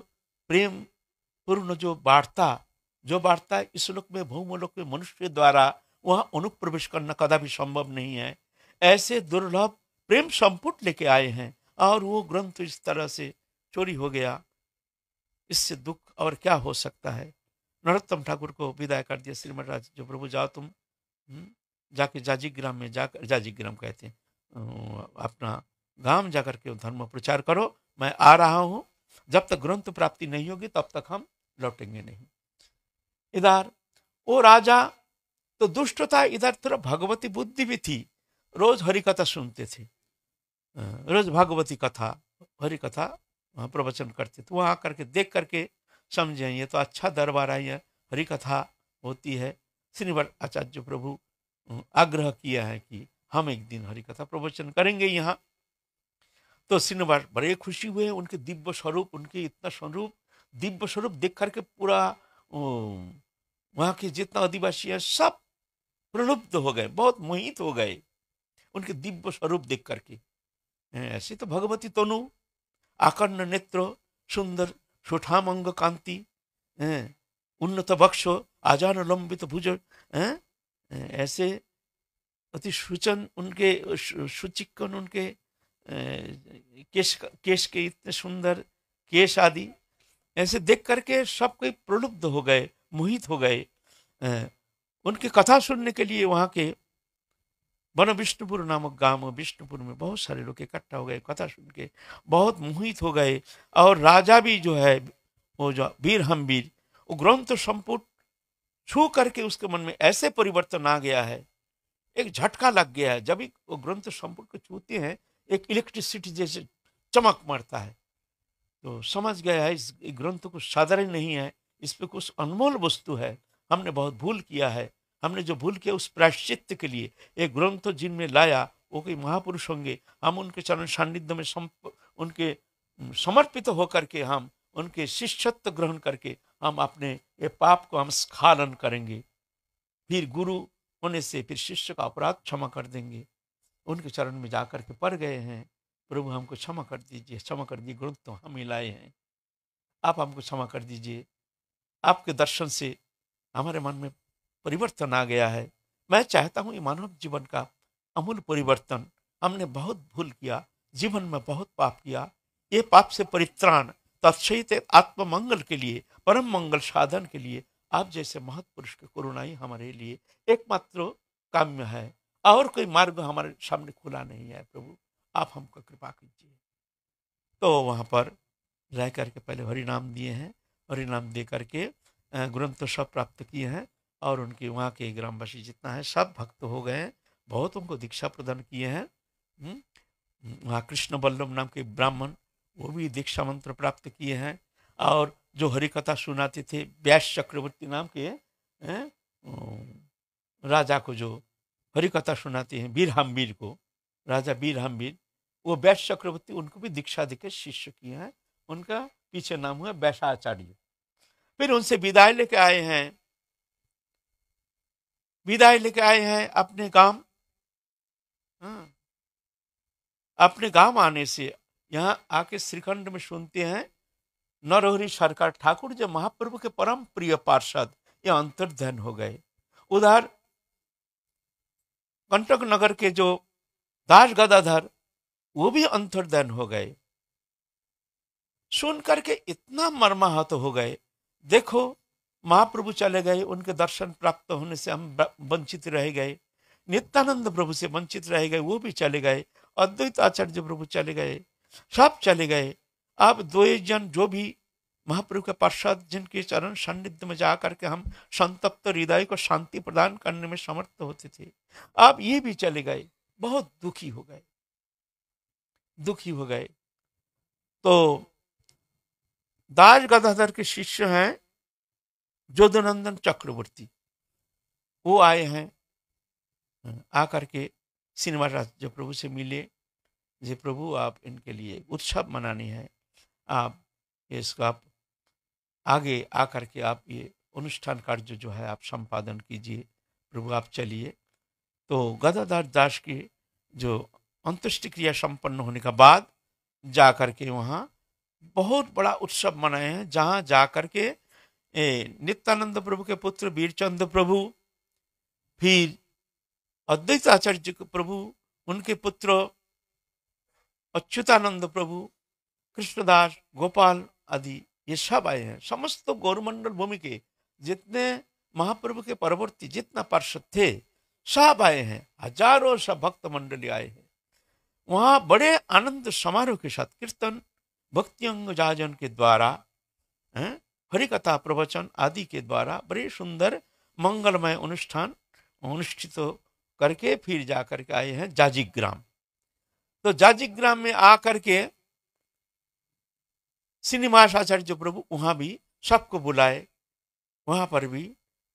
प्रेम पूर्ण जो वार्ता इस लोक में, भौम लोक में मनुष्य द्वारा वहां अनुप्रवेश करना कदापि संभव नहीं है। ऐसे दुर्लभ प्रेम संपुट लेके आए हैं और वो ग्रंथ इस तरह से चोरी हो गया। इससे दुख और क्या हो सकता है? नरोत्तम ठाकुर को विदाई कर दिया श्रीमद जो प्रभु जाओ तुम जाके जाजीग्राम में जाकर, जाजीग्राम कहते हैं, अपना गांव जाकर के धर्म प्रचार करो, मैं आ रहा हूं। जब तक ग्रंथ प्राप्ति नहीं होगी तब तक हम लौटेंगे नहीं। इधर वो राजा तो दुष्ट था, इधर थोड़ा भगवती बुद्धि भी थी। रोज हरि कथा सुनते थे, रोज भगवती कथा हरि कथा प्रवचन करते थे। वहां आकर के देख करके समझे ये तो अच्छा दरबार है, हरि कथा होती है। श्रीनिवास आचार्य प्रभु आग्रह किया है कि हम एक दिन हरि कथा प्रवचन करेंगे यहाँ। तो श्रीनिवास बड़े खुशी हुए, उनके दिव्य स्वरूप, उनके इतना स्वरूप, दिव्य स्वरूप देख करके पूरा वहाँ के जितना आदिवासी है सब प्रलुब्ध हो गए, बहुत मोहित हो गए उनके दिव्य स्वरूप देख करके। ऐसे तो भगवती तनु, आकर्ण नेत्र, सुंदर सुठामंग कांति, उन्नत वक्षो, आजान लंबित भुज, ऐसे अति सुचन उनके, सुचिक्कन उनके केश के इतने सुंदर केश आदि, ऐसे देख करके सब कोई प्रलुब्ध हो गए, मोहित हो गए। उनकी कथा सुनने के लिए वहां के वन विष्णुपुर नामक गांव विष्णुपुर में बहुत सारे लोग इकट्ठा हो गए, कथा सुन के बहुत मोहित हो गए। और राजा भी जो है वो जो वीर हम्बीर, वो ग्रंथ संपुट छू करके उसके मन में ऐसे परिवर्तन आ गया है, एक झटका लग गया है। जब भी वो ग्रंथ संपुट को छूते हैं एक इलेक्ट्रिसिटी जैसे चमक मरता है, तो समझ गया है इस ग्रंथ को साधारण नहीं है, इस पे कुछ अनमोल वस्तु है। हमने बहुत भूल किया है, हमने जो भूल किया उस प्रायश्चित्त के लिए एक ग्रंथ जिनमें लाया वो कोई महापुरुष होंगे, हम उनके चरण सान्निध्य में उनके समर्पित होकर के हम उनके शिष्यत्व ग्रहण करके हम अपने ये पाप को हम स्खलन करेंगे। फिर गुरु होने से फिर शिष्य का अपराध क्षमा कर देंगे। उनके चरण में जाकर के पड़ गए हैं, प्रभु हमको क्षमा कर दीजिए, क्षमा कर दीजिए, ग्रंथ तो हम ही लाए हैं, आप हमको क्षमा कर दीजिए। आपके दर्शन से हमारे मन में परिवर्तन आ गया है। मैं चाहता हूँ ये मानव जीवन का अमूल परिवर्तन, हमने बहुत भूल किया, जीवन में बहुत पाप किया, ये पाप से परित्राण तत्सहित आत्म मंगल के लिए, परम मंगल साधन के लिए आप जैसे महत्पुरुष की करुणा ही हमारे लिए एकमात्र काम्य है, और कोई मार्ग हमारे सामने खुला नहीं है। प्रभु आप हमको कृपा कीजिए। तो वहां पर रह करके पहले हरि नाम दिए हैं, हरि नाम दे करके ग्रंथ सब प्राप्त किए हैं, और उनके वहाँ के ग्रामवासी जितना है सब भक्त हो गए हैं, बहुत उनको दीक्षा प्रदान किए हैं। वहाँ कृष्ण बल्लभ नाम के ब्राह्मण, वो भी दीक्षा मंत्र प्राप्त किए हैं, और जो हरि कथा सुनाते थे व्यास चक्रवर्ती नाम के राजा को, जो हरि कथा सुनाते हैं वीर को, राजा वीर, वो व्यास चक्रवर्ती, उनको भी दीक्षा देकर शिष्य किए हैं। उनका पीछे नाम हुआ व्यासाचार्य। फिर उनसे विदाई लेके आए हैं, विदाई लेके आए हैं अपने गांव। अपने गांव आने से यहाँ आके श्रीखंड में सुनते हैं नरहरि सरकार ठाकुर जो महाप्रभु के परम प्रिय पार्षद, ये अंतर्ध्यान हो गए। उधर कंटक नगर के जो दास गदाधर, वो भी अंतर्ध्यान हो गए। सुन करके इतना मर्माहत हो गए, देखो महाप्रभु चले गए, उनके दर्शन प्राप्त होने से हम वंचित रह गए, नित्यानंद प्रभु से वंचित रह गए, वो भी चले गए, अद्वैत आचार्य प्रभु चले गए, सब चले गए। अब दो जन जो भी महाप्रभु के पार्षद, जिनके चरण सान्निध्य में जाकर के हम संतप्त हृदय को शांति प्रदान करने में समर्थ होते थे, अब ये भी चले गए। बहुत दुखी हो गए, दुखी हो गए। तो दास गदाधर के शिष्य हैं जोधनंदन चक्रवर्ती, वो आए हैं, आकर के श्रीनिवास जो प्रभु से मिले, जे प्रभु आप इनके लिए उत्सव मनानी है, आप इसका आप आगे आकर के आप ये अनुष्ठान कार्य जो है आप संपादन कीजिए, प्रभु आप चलिए। तो गदाधर दास की जो अंत्येष्टि क्रिया संपन्न होने का बाद जाकर के वहाँ बहुत बड़ा उत्सव मनाए हैं, जहाँ जाकर के नित्यानंद प्रभु के पुत्र वीरचंद्र प्रभु, फिर अद्वैत आचार्य प्रभु, उनके पुत्र अच्युतानंद प्रभु, कृष्णदास, गोपाल आदि ये सब आए हैं। समस्त गौरमंडल भूमि के जितने महाप्रभु के परवर्ती जितना पार्षद थे सब आए हैं, हजारों सब भक्त मंडली आए हैं। वहां बड़े आनंद समारोह के साथ कीर्तन, भक्ति अंग जाजन के द्वारा, हरि कथा प्रवचन आदि के द्वारा बड़े सुंदर मंगलमय अनुष्ठान अनुष्ठित करके फिर जाकर के आए हैं जाजिक ग्राम। तो जाजिक ग्राम में आकर के श्रीनिवास आचार्य प्रभु वहां भी सबको बुलाए, वहां पर भी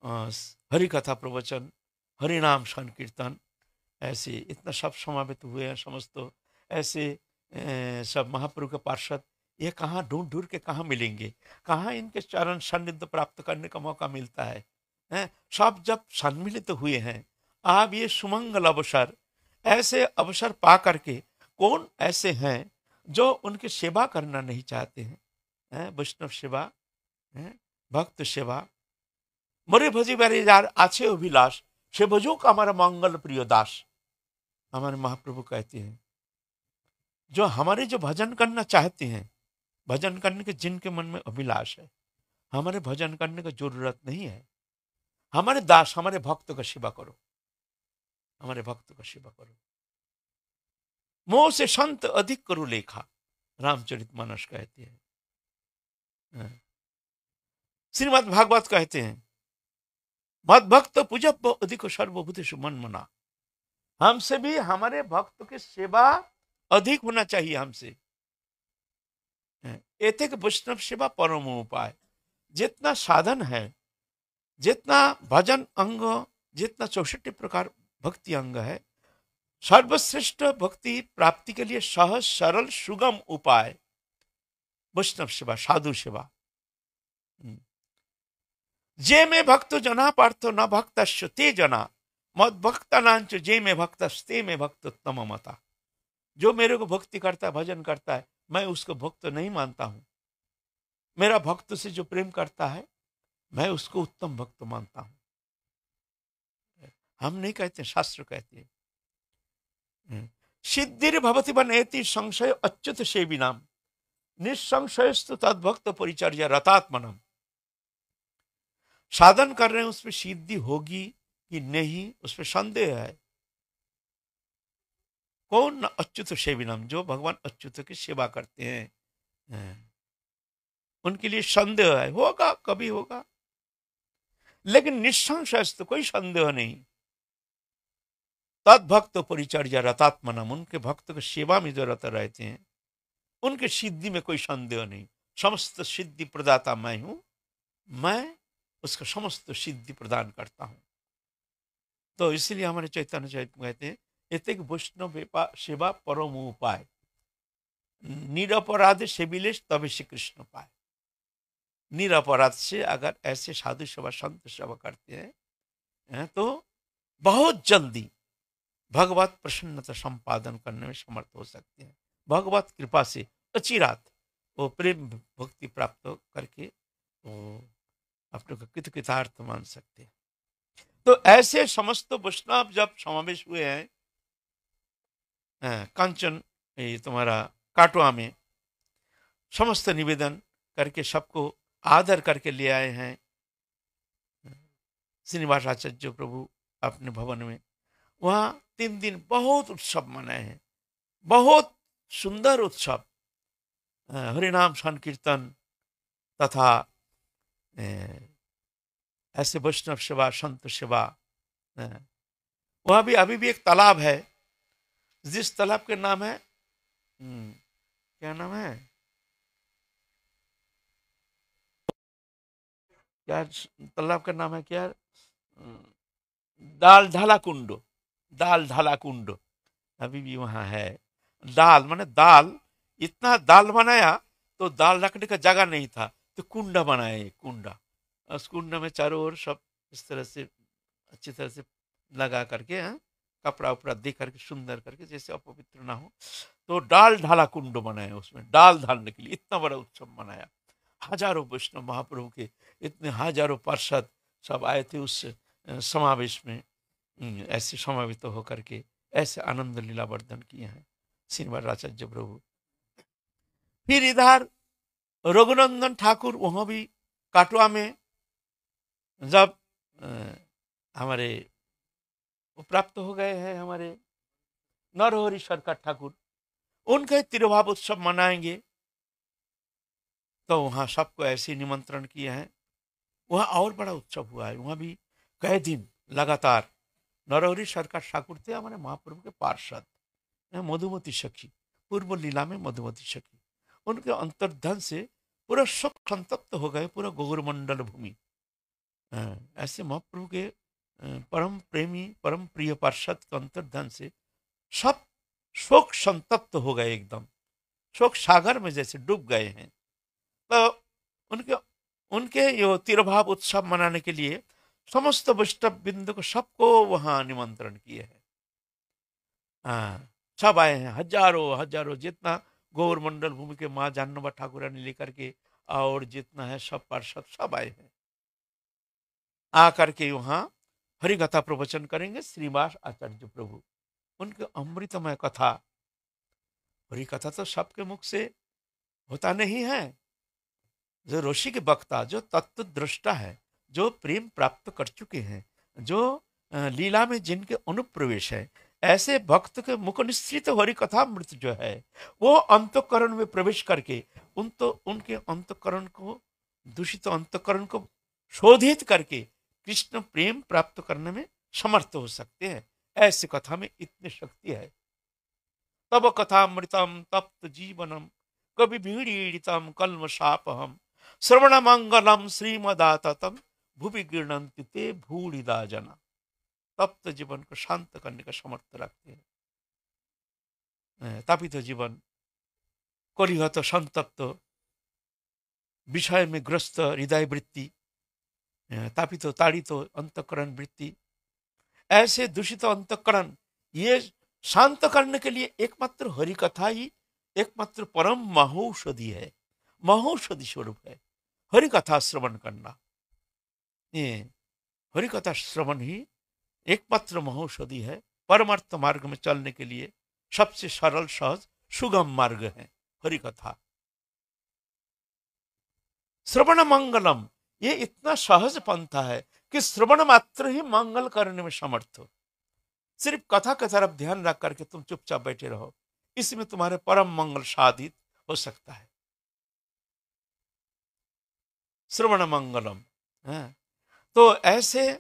हरि कथा प्रवचन, हरि नाम संकीर्तन, ऐसे इतना सब समावेत हुए हैं। समस्त ऐसे सब महाप्रभु के पार्षद, ये कहाँ ढूंढ ढूंढ के कहाँ मिलेंगे, कहाँ इनके चरण सान्निध्य प्राप्त करने का मौका मिलता है, सब जब सम्मिलित हुए हैं। आप ये सुमंगल अवसर, ऐसे अवसर पा करके कौन ऐसे हैं जो उनकी सेवा करना नहीं चाहते हैं? वैष्णव सेवा, भक्त सेवा, मोरे भजी बारे यार आछे अभिलाष, से भजो का हमारा मंगल प्रिय दास। हमारे महाप्रभु कहते हैं जो हमारे जो भजन करना चाहते हैं, भजन करने के जिनके मन में अभिलाष है, हमारे भजन करने की जरूरत नहीं है। हमारे दास, हमारे भक्त का सेवा करो, हमारे भक्त का सेवा करो। मोह से संत अधिक करो लेखा, रामचरितमानस कहते हैं। श्रीमद् भागवत कहते हैं मद भक्त पूजब अधिक सर्वभूतेषु मन मना। हमसे भी हमारे भक्त की सेवा अधिक होना चाहिए हमसे। एतेक वैष्णव सेवा परम उपाय। जितना साधन है, जितना भजन अंग, जितना 64 प्रकार भक्ति अंग है, सर्वश्रेष्ठ भक्ति प्राप्ति के लिए सहज सरल सुगम उपाय वैष्णव सेवा, साधु सेवा। जे में भक्त जना पार्थ न भक्त ते जना, मद भक्ता नांच जे में भक्त ते में भक्त तम मता। जो मेरे को भक्ति करता है, भजन करता है, मैं उसको भक्त नहीं मानता हूं। मेरा भक्त से जो प्रेम करता है, मैं उसको उत्तम भक्त मानता हूं। हम नहीं कहते, शास्त्र कहते हैं। सिद्धिर भवति बनेति संशय अच्युत सेविनाम निसंशयस्तु तद्भक्त परिचर्या रतात्मनम। साधन कर रहे हैं, उसमें सिद्धि होगी कि नहीं, उसमें संदेह है। कौन? अच्युत सेविनम, जो भगवान अच्युत की सेवा करते हैं, उनके लिए संदेह है, होगा कभी होगा। लेकिन निसंशय तो कोई संदेह नहीं। तद भक्त परिचर्या रतात्मनम, उनके भक्त की सेवा में जो रत रहते हैं उनके सिद्धि में कोई संदेह नहीं। समस्त सिद्धि प्रदाता मैं हूं, मैं उसका समस्त सिद्धि प्रदान करता हूं। तो इसलिए हमारे चैतन्य चरित में कहते हैं एतेक वैष्णव सेवा परम उपाय, निरपराध सेविलेश तबे श्री कृष्ण पाए। निरपराध से अगर ऐसे साधु सेवा संत सेवा करते हैं तो बहुत जल्दी भगवत प्रसन्नता संपादन करने में समर्थ हो सकते हैं। भगवत कृपा से अचिरात वो प्रेम भक्ति प्राप्त करके वो अपने को कृतार्थ मान सकते हैं। तो ऐसे समस्त वैष्णव जब समावेश हुए हैं कांचन ये तुम्हारा काटवा में, समस्त निवेदन करके सबको आदर करके ले आए हैं श्रीनिवास आचार्य प्रभु अपने भवन में। वहां 3 दिन बहुत उत्सव मनाए हैं, बहुत सुंदर उत्सव, हरिनाम संकीर्तन तथा ऐसे वैष्णव सेवा संत सेवा। वहां भी अभी भी एक तालाब है, जिस तालाब के नाम है क्या नाम है, क्या तालाब का नाम है क्या, दाल ढाला कुंड, दाल ढाला कुंड अभी भी वहां है। दाल माने दाल, इतना दाल बनाया तो दाल रखने का जगह नहीं था, तो कुंडा बनाया, कुंडा। उस कुंड में चारों ओर सब इस तरह से अच्छी तरह से लगा करके कपड़ा उपड़ा दे करके सुंदर करके, जैसे अपवित्र ना हो, तो डाल ढाला कुंड बनाया, उसमें डाल ढालने के लिए इतना बड़ा उत्सव मनाया। हजारों वैष्णव महाप्रभु के इतने हजारों पार्षद सब आए थे उस समावेश में। ऐसे समावित होकर के ऐसे आनंद लीला वर्धन किए हैं श्रीनिवास आचार्य प्रभु। फिर इधर रघुनंदन ठाकुर वहां भी काटवा में जब हमारे प्राप्त हो गए हैं, हमारे नरहरि सरकार ठाकुर, उनके तिरुभाव उत्सव मनाएंगे, तो वहां सबको ऐसे निमंत्रण किए हैं। वहां और बड़ा उत्सव हुआ है, वहां भी कई दिन लगातार नरहरि सरकार ठाकुर थे हमारे महाप्रभु के पार्षद, मधुमती सखी, पूर्व लीला में मधुमती सखी, उनके अंतर्धन से पूरा शोक संतप्त हो गए पूरा गौरमंडल भूमि। ऐसे महाप्रभु के परम प्रेमी परम प्रिय पार्षद के अंतर्धन से सब शोक संतप्त हो गए, एकदम शोक सागर में जैसे डूब गए हैं। तो उनके उनके यो तिरुभाव उत्सव मनाने के लिए समस्त वैष्णव बिंदु को सबको वहां निमंत्रण किए हैं। सब आए हैं, हजारों हजारों, जितना गौरमंडल भूमि के माँ जानवा ठाकुर ने लेकर के और जितना है सब पार्षद सब आए हैं। आकर के वहां हरिकथा प्रवचन करेंगे श्रीनिवास आचार्य प्रभु। उनके अमृतमय कथा, हरिकथा तो सबके मुख से होता नहीं है। जो ऋषि के वक्ता, जो तत्व दृष्टा है, जो प्रेम प्राप्त कर चुके हैं, जो लीला में जिनके अनुप्रवेश है, ऐसे भक्त के मुख निश्चित हरिकथामृत जो है वो अंतःकरण में प्रवेश करके उनके अंतःकरण को, दूषित अंतःकरण को शोधित करके कृष्ण प्रेम प्राप्त करने में समर्थ हो सकते हैं। ऐसी कथा में इतनी शक्ति है। तब कथामृतम तप्त जीवनम कवि भीड़ीड़ितम कल्मषापहम श्रवण मंगलम श्रीमदाततम भूवि गृणन्ति ते भूरिदा जना। तप्त जीवन को शांत करने का समर्थ रखते हैं। तापित जीवन, कलिहत संतप्त, विषय में ग्रस्त हृदय वृत्ति, तापित ताड़ित अंतःकरण वृत्ति, ऐसे दूषित अंतःकरण, ये शांत करने के लिए एकमात्र हरि कथा ही एकमात्र परम महौषधि है, महौषधि स्वरूप है हरि कथा श्रवण करना। ये हरि कथा श्रवण ही एकमात्र महौषधि है परमार्थ मार्ग में चलने के लिए, सबसे सरल सहज सुगम मार्ग है हरि कथा। श्रवण मंगलम, ये इतना सहज पंथा है कि श्रवण मात्र ही मंगल करने में समर्थ हो। सिर्फ कथा की तरफ ध्यान रख करके तुम चुपचाप बैठे रहो, इसमें तुम्हारे परम मंगल साधित हो सकता है। श्रवण मंगलम है। तो ऐसे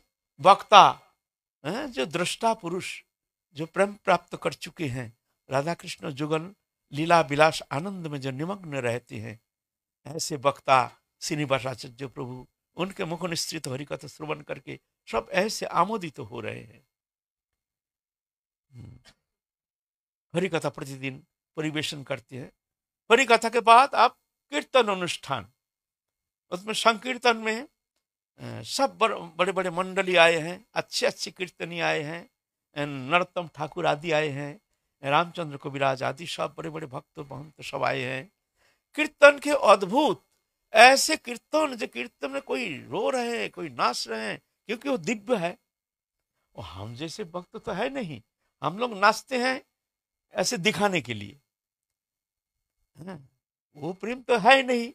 वक्ता हैं जो दृष्टा पुरुष, जो प्रेम प्राप्त कर चुके हैं, राधा कृष्ण जुगल लीला विलास आनंद में जो निमग्न रहते हैं, ऐसे वक्ता श्रीनिवासाचार्य प्रभु, उनके मुख निश्चित हरिकथा श्रवण करके सब ऐसे आमोदित हो रहे हैं। हरिकथा प्रतिदिन परिवेशन करते हैं। हरिकथा के बाद आप कीर्तन अनुष्ठान, उसमें संकीर्तन में सब बड़े बड़े मंडली आए हैं, अच्छे अच्छे कीर्तनी आए हैं, नरोत्तम ठाकुर आदि आए हैं, रामचंद्र कविराज आदि सब बड़े बड़े भक्त महंत सब आए हैं। कीर्तन के अद्भुत ऐसे कीर्तन, जो कीर्तन में कोई रो रहे हैं, कोई नाच रहे हैं, क्योंकि वो दिव्य है। और हम जैसे भक्त तो है नहीं, हम लोग नाचते हैं ऐसे दिखाने के लिए, वो प्रेम तो है नहीं।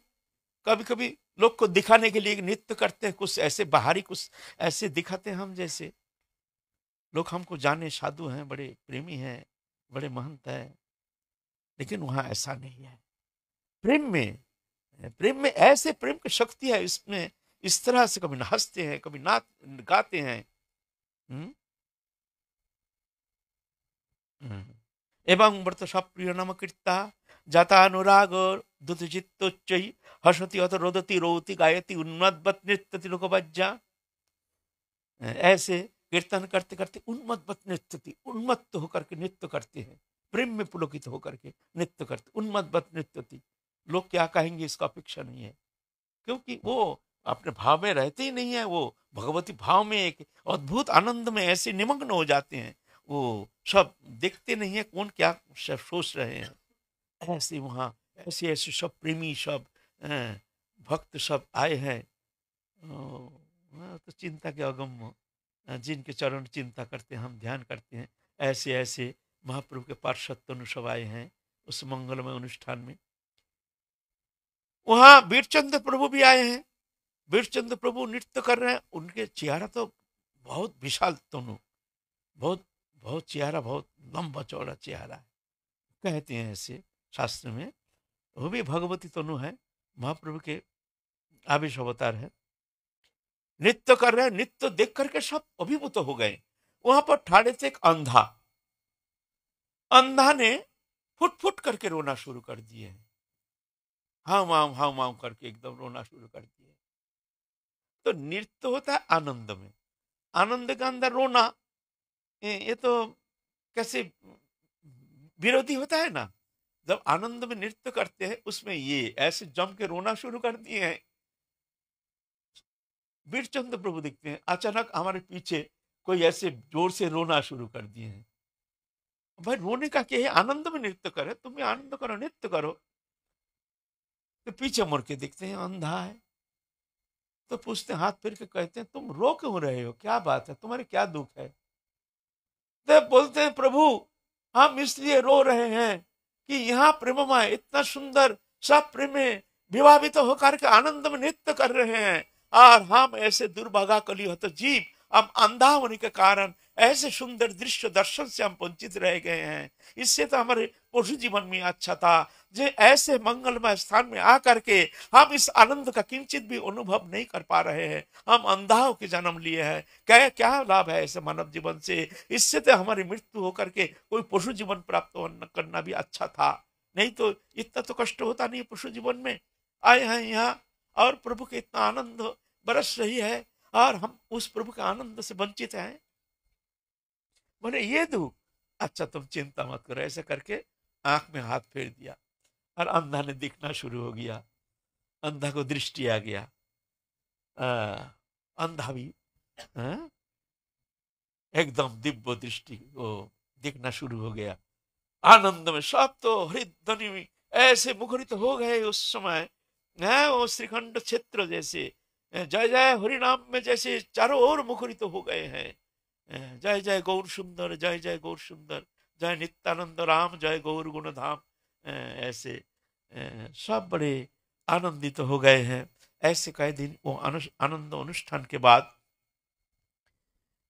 कभी कभी लोग को दिखाने के लिए नृत्य करते हैं, कुछ ऐसे बाहरी कुछ ऐसे दिखाते हैं, हम जैसे लोग हमको जाने साधु हैं, बड़े प्रेमी हैं, बड़े महंत हैं, लेकिन वहां ऐसा नहीं है। प्रेम में ऐसे प्रेम की शक्ति है, इसमें इस तरह से कभी हंसते हैं, कभी नाच गाते हैं। एवं व्रत प्रिय नम कीर्ता जाता अनुराग दुत चित्तोच्चयी हसती अथ रोदती रोती गायती उन्मत्त नृत्यति लोकबज्जा। ऐसे कीर्तन करते करते उन्मत्त नृत्यति, उन्मत्त होकर के नृत्य करते हैं, प्रेम में पुलकित होकर के नृत्य करते, उन्मत्त नृत्यति। लोग क्या कहेंगे इसका अपेक्षा नहीं है, क्योंकि वो अपने भाव में रहते ही नहीं है, वो भगवती भाव में एक अद्भुत आनंद में ऐसे निमग्न हो जाते हैं, वो सब देखते नहीं है कौन क्या सोच रहे हैं। ऐसे वहाँ ऐसे ऐसे सब प्रेमी सब भक्त सब आए हैं। तो चिंता के अगम जिनके चरण चिंता करते हैं, हम ध्यान करते हैं, ऐसे ऐसे महाप्रभु के पार्षद तनु सब आए हैं उस मंगलमय अनुष्ठान में। वहां वीरचंद्र प्रभु भी आए हैं। वीरचंद्र प्रभु नृत्य कर रहे हैं, उनके चेहरा तो बहुत विशाल तनु, बहुत बहुत चेहरा बहुत लंबा चौड़ा चेहरा है, कहते हैं ऐसे शास्त्र में। वो भी भगवती तनु है, महाप्रभु के आवेश अवतार है। नृत्य कर रहे हैं, नृत्य देख करके सब अभिभूत हो गए। वहां पर ठाड़े थे एक अंधा, अंधा ने फुट फुट करके रोना शुरू कर दिए, हाँ माम करके एकदम रोना शुरू कर दिए। तो नृत्य होता है आनंद में, आनंद के अंदर रोना, ये तो कैसे विरोधी होता है ना। जब आनंद में नृत्य करते हैं, उसमें ये ऐसे जम के रोना शुरू कर दिए हैं। वीरचंद्र प्रभु दिखते हैं, अचानक हमारे पीछे कोई ऐसे जोर से रोना शुरू कर दिए हैं। भाई रोने का क्या है, आनंद में नृत्य करे, तुम भी आनंद करो, नृत्य करो। तो पीछे मुड़ के देखते हैं अंधा है, तो पूछते हैं, हाथ फिर के कहते हैं, तुम रो क्यों रहे हो, क्या बात है, तुम्हारे क्या दुख है। तो बोलते हैं, प्रभु हम इसलिए रो रहे हैं कि यहाँ प्रेममय इतना सुंदर सब प्रेम में विभावित होकर के आनंद में नृत्य कर रहे हैं, और हम ऐसे दुर्भागा कलिहत जीव, हम अंधा होने के कारण ऐसे सुंदर दृश्य दर्शन से हम वंचित रह गए हैं। इससे तो हमारे पशु जीवन में अच्छा था, जो ऐसे मंगलमय स्थान में आकर के हम इस आनंद का किंचित भी अनुभव नहीं कर पा रहे हैं। हम अंधाओं के जन्म लिए हैं, क्या क्या लाभ है ऐसे मानव जीवन से। इससे तो हमारी मृत्यु होकर के कोई पशु जीवन प्राप्त करना भी अच्छा था, नहीं तो इतना तो कष्ट होता नहीं पशु जीवन में। आए हैं यहाँ और प्रभु के इतना आनंद बरस रही है, और हम उस प्रभु के आनंद से वंचित हैं। बोले ये दुख, अच्छा तुम चिंता मत करो, ऐसे करके आंख में हाथ फेर दिया और अंधा ने दिखना शुरू हो गया। अंधा को दृष्टि आ गया, अंधा भी एकदम दिव्य दृष्टि को दिखना शुरू हो गया। आनंद में सब तो हृदय में ऐसे मुखरित हो गए उस समय है। वो श्रीखंड क्षेत्र जैसे जय जय हरिनाम में जैसे चारों ओर मुखरित हो गए हैं। जय जय गौर सुंदर, जय जय गौर सुंदर, जय नित्यानंद राम, जय गौर गुण धाम। ऐसे सब बड़े आनंदित हो गए हैं। ऐसे कई दिन वो आनंद अनुष्ठान के बाद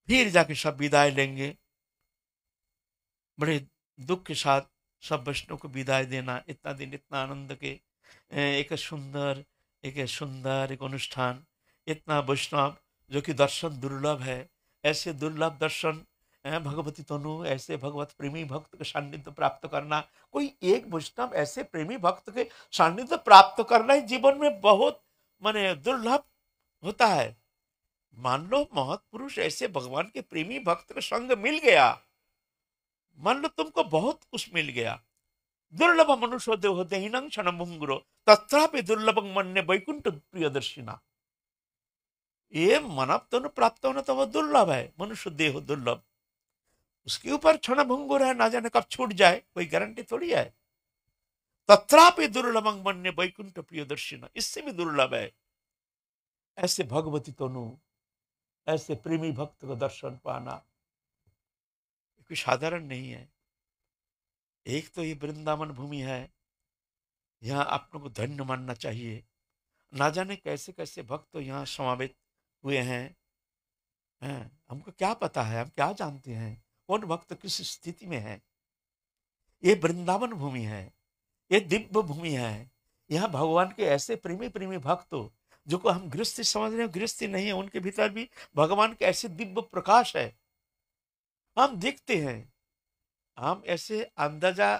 फिर जाके सब विदाई लेंगे। बड़े दुख के साथ सब वैष्णव को विदाई देना, इतना दिन इतना आनंद के एक सुंदर एक अनुष्ठान, इतना वैष्णव जो कि दर्शन दुर्लभ है। ऐसे दुर्लभ दर्शन भगवती तनु, ऐसे भगवत प्रेमी भक्त के सान्निध्य प्राप्त करना, कोई एक वैष्णव ऐसे प्रेमी भक्त के सान्निध्य प्राप्त करना ही जीवन में बहुत माने दुर्लभ होता है। मान लो महत्पुरुष ऐसे भगवान के प्रेमी भक्त का संग मिल गया, मान लो तुमको बहुत कुछ मिल गया। दुर्लभ मनुष्य देह देहिनं क्षणभंगुरो तत्रापि दुर्लभं मन्ये वैकुंठ प्रियदर्शिना। ये मानव तनु प्राप्त होना तो वो दुर्लभ है, मनुष्य देह दुर्लभ, उसके ऊपर क्षणभंगुर है, ना जाने कब छूट जाए, कोई गारंटी थोड़ी है। तत्रापि दुर्लभं मन्ये वैकुंठ प्रियदर्शिना, इससे भी दुर्लभ है ऐसे भगवती तनु, ऐसे प्रेमी भक्त को दर्शन पाना, कोई साधारण नहीं है। एक तो ये वृंदावन भूमि है, यहाँ आपको धन्य मानना चाहिए। ना जाने कैसे कैसे भक्त यहाँ समावेत हुए हैं, हमको क्या पता है, हम क्या जानते हैं कौन भक्त किस स्थिति में है। ये वृंदावन भूमि है, ये दिव्य भूमि है। यहाँ भगवान के ऐसे प्रेमी प्रेमी भक्त हो, जो को हम गृहस्थी समझ रहे हैं, गृहस्थी नहीं है, उनके भीतर भी भगवान के ऐसे दिव्य प्रकाश है। हम देखते हैं, हम ऐसे अंदाजा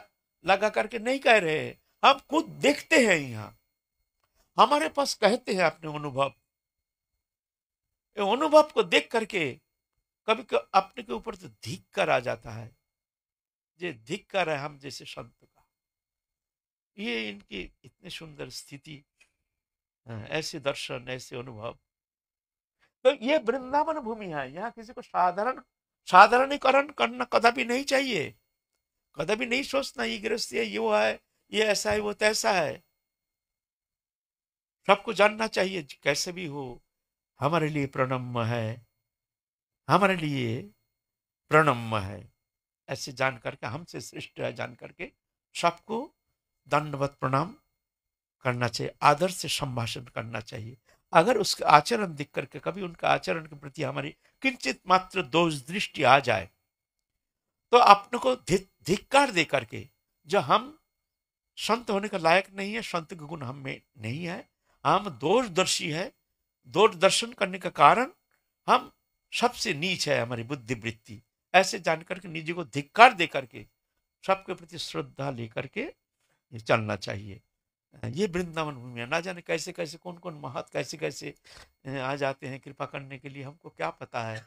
लगा करके नहीं कह रहे हैं, हम खुद देखते हैं। यहाँ हमारे पास कहते हैं अपने अनुभव, अनुभव को देख करके कभी अपने के ऊपर तो धिक्कार आ जाता है। ये धिक्कार है हम जैसे संत का, ये इनकी इतनी सुंदर स्थिति, ऐसे दर्शन, ऐसे अनुभव। तो ये वृंदावन भूमि है, यहाँ किसी को साधारणीकरण करना कदापि नहीं चाहिए। कदापि नहीं सोचना ये गृहस्थी है, ये वो है, ये ऐसा है, वो तैसा है। सबको जानना चाहिए कैसे भी हो, हमारे लिए प्रणम्य है, हमारे लिए प्रणम्य है। ऐसे जान करके, हमसे श्रेष्ठ है जान करके सबको दंडवत प्रणाम करना चाहिए, आदर से संभाषण करना चाहिए। अगर उसका आचरण देख करके कभी उनका आचरण के प्रति हमारी किंचित मात्र दोष दृष्टि आ जाए, तो अपने को धिक्कार दे करके, जो हम संत होने का लायक नहीं है, संत के गुण हम में नहीं है, हम दोषदर्शी है, दोष दर्शन करने का कारण हम सबसे नीच है हमारी बुद्धि वृत्ति, ऐसे जानकर के निजी को धिक्कार दे करके सबके प्रति श्रद्धा लेकर के चलना चाहिए। ये वृंदावन भूमि है, ना जाने कैसे कैसे कौन कौन महत कैसे कैसे आ जाते हैं कृपा करने के लिए, हमको क्या पता है,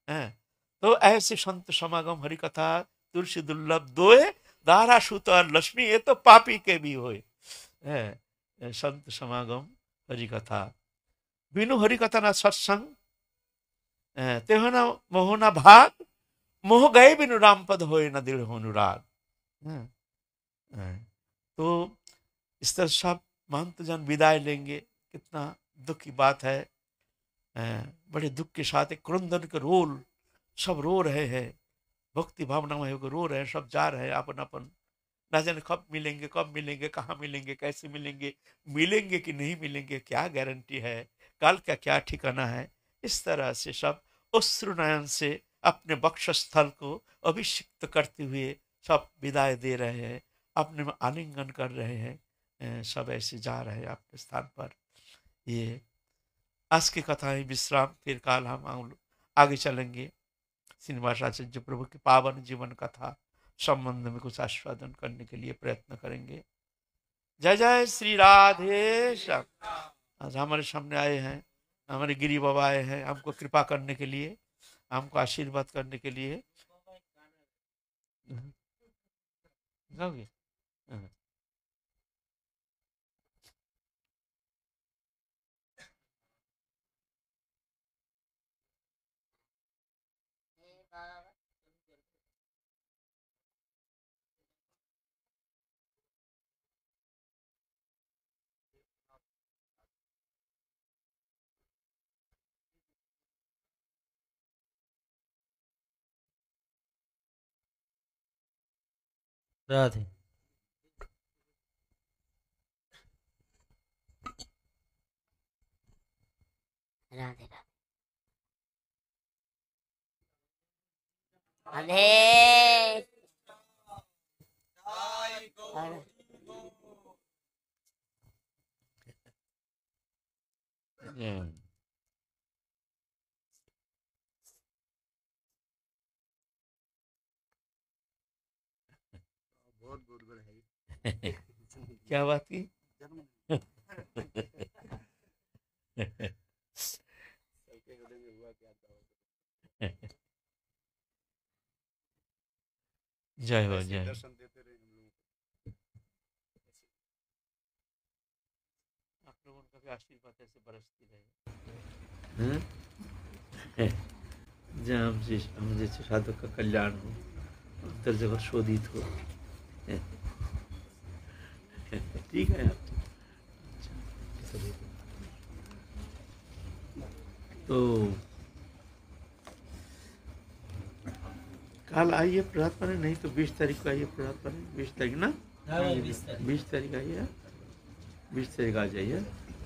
हैं? तो ऐसे संत समागम हरि कथा तुलसी दुर्लभ दोए, दारा सूत और लक्ष्मी, ये तो पापी के भी होए। संत समागम हरि कथा, बिनु हरि कथा ना सत्संग, तेहो ना मोह ना भाग, मोह गए बिनु राम पद होए ना दिल हो अनुराग। हैं? तो इस तरह सब महंत जन विदाई लेंगे, कितना दुख की बात है। बड़े दुख के साथ एक क्रंदन के रोल, सब रो रहे हैं, भक्ति भावना में होकर रो रहे हैं, सब जा रहे हैं अपन अपन, ना जाने कब मिलेंगे, कब मिलेंगे, कहाँ मिलेंगे, कैसे मिलेंगे, मिलेंगे कि नहीं मिलेंगे, क्या गारंटी है, काल का क्या ठिकाना है। इस तरह से सब अश्रु नयन से अपने वक्षस्थल को अभिषिक्त करते हुए सब विदाई दे रहे हैं, अपने में आलिंगन कर रहे हैं, सब ऐसे जा रहे हैं अपने स्थान पर। ये आज की कथा है विश्राम, फिर काल हम आगे चलेंगे, श्रीनिवास आचार्य प्रभु की पावन जीवन कथा संबंध में कुछ आस्वादन करने के लिए प्रयत्न करेंगे। जय जय श्री राधे श्याम। आज हमारे सामने आए हैं, हमारे गिरी बाबा आए हैं हमको कृपा करने के लिए, हमको आशीर्वाद करने के लिए। गाओगे? राधे राधे राधे राधे। Yeah. बहुत गुड़गुड़ है क्या बात की? सबके हृदय में हुआ क्या था? जय हो ऐसे जय हो। दर्शन देते रहे हम लोगों को। आप लोगों का भी आशीर्वाद ऐसे बरसती रहे। जहाँ हम जैसे साधु का कल्याण हो, अंतर जगत शोधित हो। ठीक है आप। तो कल आइए प्रभात पढ़े, नहीं तो 20 तारीख को आइए प्रभात पढ़े। 20 तारीख ना, 20 तारीख आइए, 20 तारीख आ जाइए।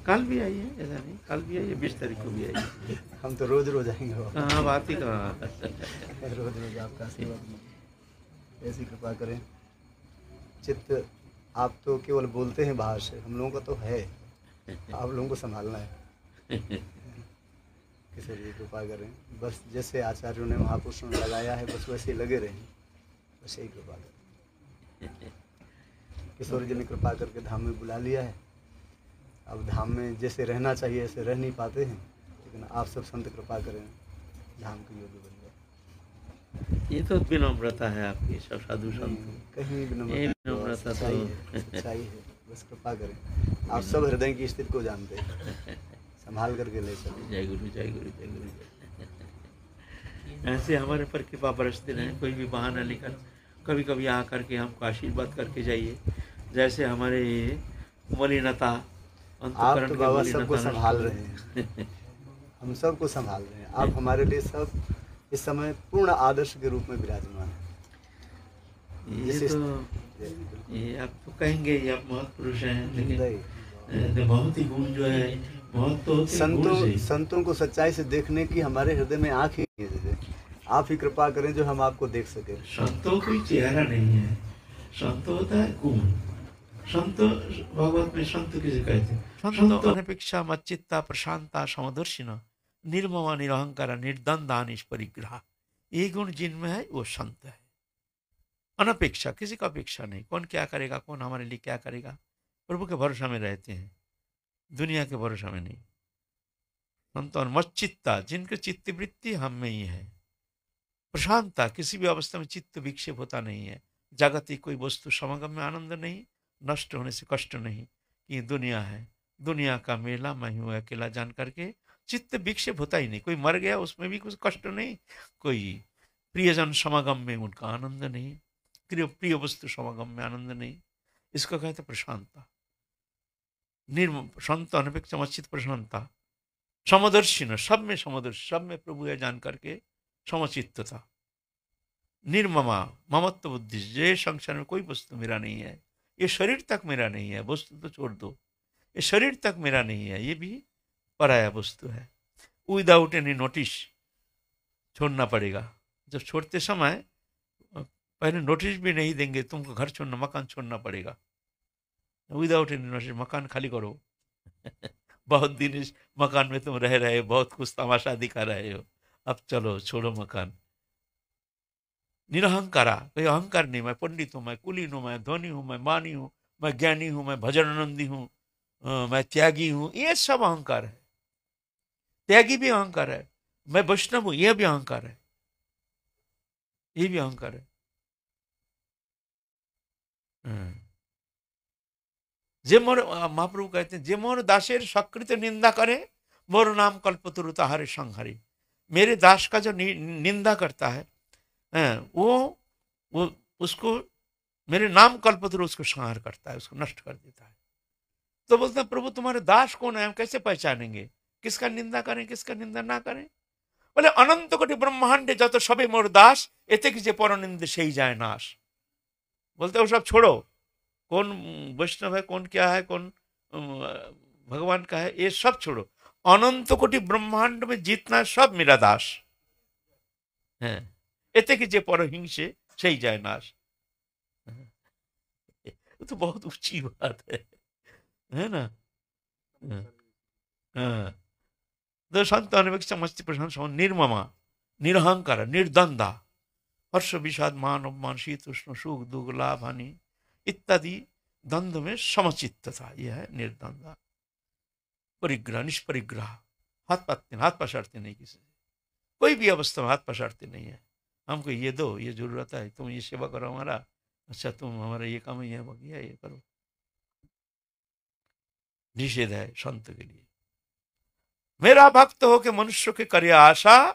कल भी आइए, ऐसा नहीं, कल भी आइए, 20 तारीख को भी आइए। हम तो रोज रोज आएंगे बाबा। कहाँ बात ही कहाँ। रोज रोज आपका आशीर्वाद ऐसी कृपा करें। चित्त आप तो केवल बोलते हैं बाहर से, हम लोगों का तो है, आप लोगों को संभालना है। किसी भी कृपा करें, बस जैसे आचार्यों ने महापुरुषों ने लगाया है बस वैसे ही लगे रहें, बस यही कृपा करें। किशोर जी ने कृपा करके धाम में बुला लिया है। अब धाम में जैसे रहना चाहिए ऐसे रह नहीं पाते हैं, लेकिन आप सब संत कृपा करें, धाम के योग्य बन जाए। ये तो विनम्रता है आपकी, सब साधु संत कहीं ये विनम्रता विनम्रता सच्चाई तो है, सच्चाई है, बस कृपा करें। आप सब हृदय की स्थिति को जानते हैं, संभाल करके ले चलें। जय गुरु जय गुरु जय गुरु जय। ऐसे हमारे पर कृपा बरसते रहे, कोई भी बहाना लेकर कभी कभी आ करके हमको आशीर्वाद करके जाइए। जैसे हमारे मलिनता आप अंतकरण तो की बाबा मलिनता सबको नष्ट संभाल हो। रहे हैं, हम सबको संभाल रहे हैं। आप हमारे लिए सब इस समय पूर्ण आदर्श के रूप में विराजमान हैं। ये जिस तो ये आप तो कहेंगे ये आप महापुरुष हैं, लेकिन नहीं, बहुत ही गुण जो है बहुत तो होते हैं गुण से। संतों को सच्चाई से देखने की हमारे हृदय में आँख ही नहीं है। जैसे आप ही कृपा करें जो हम आपको देख सके। संतों कोई चेहरा नहीं है, संत होता है गुण। संत भगवत में संत किसे कहते हैं? संत अनपेक्षा मच्चित्ता प्रशांता समदर्शिना निर्ममा निरहंकार निर्दंदा निष्परिग्रह। ये गुण जिनमें है वो संत है। अनपेक्षा, किसी का अपेक्षा नहीं, कौन क्या करेगा, कौन हमारे लिए क्या करेगा, प्रभु के भरोसा में रहते हैं, दुनिया के भरोसा में नहीं। संत और मच्चित्ता, जिनके चित्त वृत्ति हम में ही है। प्रशांतता, किसी भी अवस्था में चित्त विक्षेप होता नहीं है। जागतिक कोई वस्तु समागम में आनंद नहीं, नष्ट होने से कष्ट नहीं। ये दुनिया है, दुनिया का मेला मैं हूँ अकेला जान करके चित्त विक्षेप होता ही नहीं। कोई मर गया उसमें भी कुछ कष्ट नहीं, कोई प्रियजन समागम में उनका आनंद नहीं, प्रिय वस्तु समागम में आनंद नहीं। इसको कहते प्रशांतता। निर्म शांत अनपेक्षा मच्चित प्रशांतता। समदर्शी न, सब में समदर्शी, सब में प्रभु है जान करके समचित्तता। निर्ममा, ममत्व बुद्धि, ये संसार में कोई वस्तु मेरा नहीं है, ये शरीर तक मेरा नहीं है, वस्तु तो छोड़ दो, ये शरीर तक मेरा नहीं है, ये भी पराया वस्तु है। विदाउट एनी नोटिस छोड़ना पड़ेगा। जब छोड़ते समय पहले नोटिस भी नहीं देंगे, तुमको घर छोड़ना, मकान छोड़ना पड़ेगा। विदाउट एनी नोटिस मकान खाली करो। बहुत दिन इस मकान में तुम रह रहे हो, बहुत कुछ तमाशा दिखा रहे हो, अब चलो छोड़ो मकान। निरहंकारा, कोई अहंकार नहीं, मैं पंडित हूँ, मैं कुलीन हूँ, मैं धनी हूँ, मैं मानी हूँ, मैं ज्ञानी हूँ, मैं भजनानंदी हूँ, मैं त्यागी हूँ, ये सब अहंकार है। त्यागी भी अहंकार है। मैं वैष्णव हूँ, यह भी अहंकार है, ये भी अहंकार है। जे मोर, महाप्रभु कहते हैं, जे मोर दासेर सकृत निंदा करे मोर नाम कल्पतरु ताहारे संहारे। मेरे दास का जो निंदा करता है वो उसको मेरे नाम कल्पतरु उसको संहार करता है, उसको नष्ट कर देता है। तो बोलते हैं प्रभु तुम्हारे दास कौन है, हम कैसे पहचानेंगे, किसका निंदा करें किसका निंदा ना करें। बोले अनंत कोटि ब्रह्मांडे जत सबे मोर दास एते कि जे पर निंदे से ही जाए नाश। बोलते वो सब छोड़ो, कौन वैष्णव है, कौन क्या है, कौन भगवान का है, ये सब छोड़ो। अनंत कोटि ब्रह्मांड में जितना सब मेरा दास है। एते कि जे परहिंसे सही जाए नाश। ये तो बहुत ऊंची बात है ना। हाँ, हाँ। तो संत अनवेक समस्ति प्रशंसा निर्ममा, निरहंकार, निर्द्वंदा, हर्ष विषाद मान अपमान शीत उष्ण सुख दुख लाभ हानि इत्यादि द्वंद्व में समचित्त था। यह है निर्द्वंदा। परिग्रह, निष्परिग्रह, हाथ पछाड़ते नहीं किसी से, कोई भी अवस्था में हाथ पछाड़ते नहीं है। हमको ये दो, ये जरूरत है, तुम ये सेवा करो हमारा, अच्छा तुम हमारा ये काम ये हो गया, ये करो। निषेध है संत के लिए। मेरा भक्त हो के मनुष्य के करे आशा,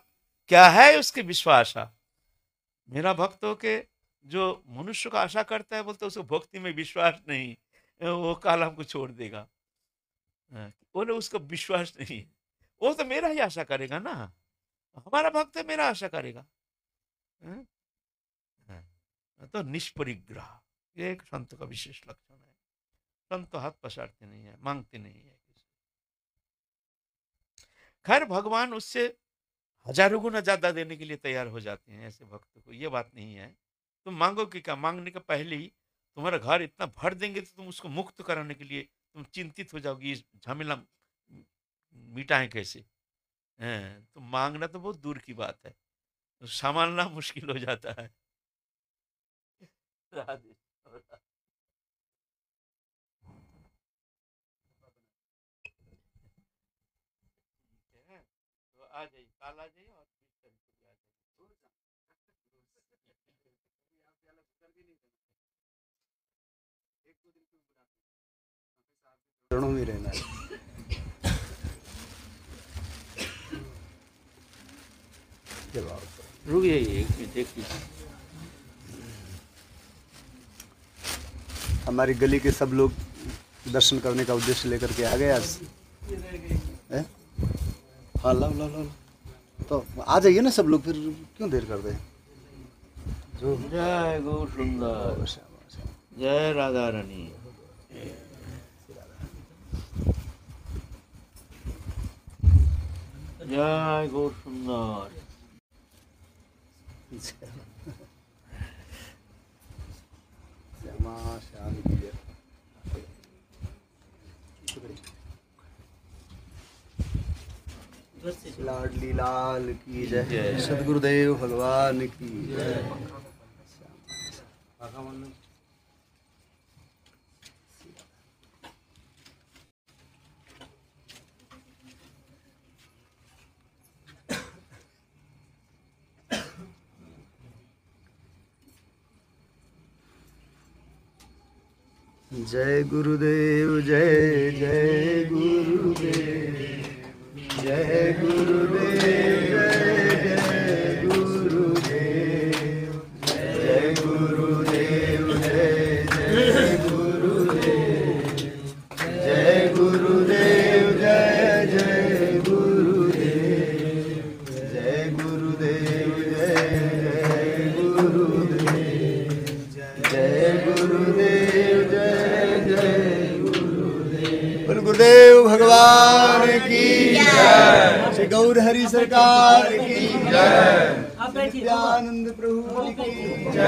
क्या है उसकी विश्वासा। मेरा भक्त हो के जो मनुष्य का आशा करता है, बोलते उसको भक्ति में विश्वास नहीं, वो काल हमको छोड़ देगा। बोले उसको विश्वास नहीं है, वो तो मेरा ही आशा करेगा ना, हमारा भक्त है, मेरा आशा करेगा। हाँ? हाँ। तो निष्परिग्रह ये एक संत का विशेष लक्षण है। संत हाथ पसारते नहीं है, मांगते नहीं है। खैर भगवान उससे हजारों गुना ज्यादा देने के लिए तैयार हो जाते हैं ऐसे भक्त को, ये बात नहीं है। तुम मांगो कि क्या, मांगने के पहले ही तुम्हारा घर इतना भर देंगे तो तुम उसको मुक्त कराने के लिए तुम चिंतित हो जाओगी, इस झमेला मिटाएं कैसे। हैं, तो मांगना तो बहुत दूर की बात है, तो संभालना मुश्किल हो जाता है। राधे। तो आ जाइए, काल आ जाइए और 20 तारीख को भी आ जाइए। चरणों में रहना है। रुक जाइए एक मिनट, एक मिनट। हमारी गली के सब लोग दर्शन करने का उद्देश्य लेकर के आ गए आज। हैं? हाँ लाओ लाओ लाओ, तो आ जाइए ना सब लोग, फिर क्यों देर कर रहे हैं। जो जय गौ सुंदर, जय राधा रानी। जय गौ सुंदर। श्यामा श्याम की जय। लाडली लाल की जय, सदगुरुदेव भगवान की जय। जय गुरुदेव, जय जय गुरुदेव, जय गुरुदेव, जय जय गुरुदेव, जय गुरुदेव, जय जय गुरुदेव, जय गुरुदेव, जय जय गुरुदेव, जय गुरुदेव, जय जय गुरुदेव, जय गुरुदेव, जय जय गुरुदेव। बोल गुरुदेव भगवान की जय, श्री गौर हरि सरकार की जय, नित्यानंद प्रभु की जय।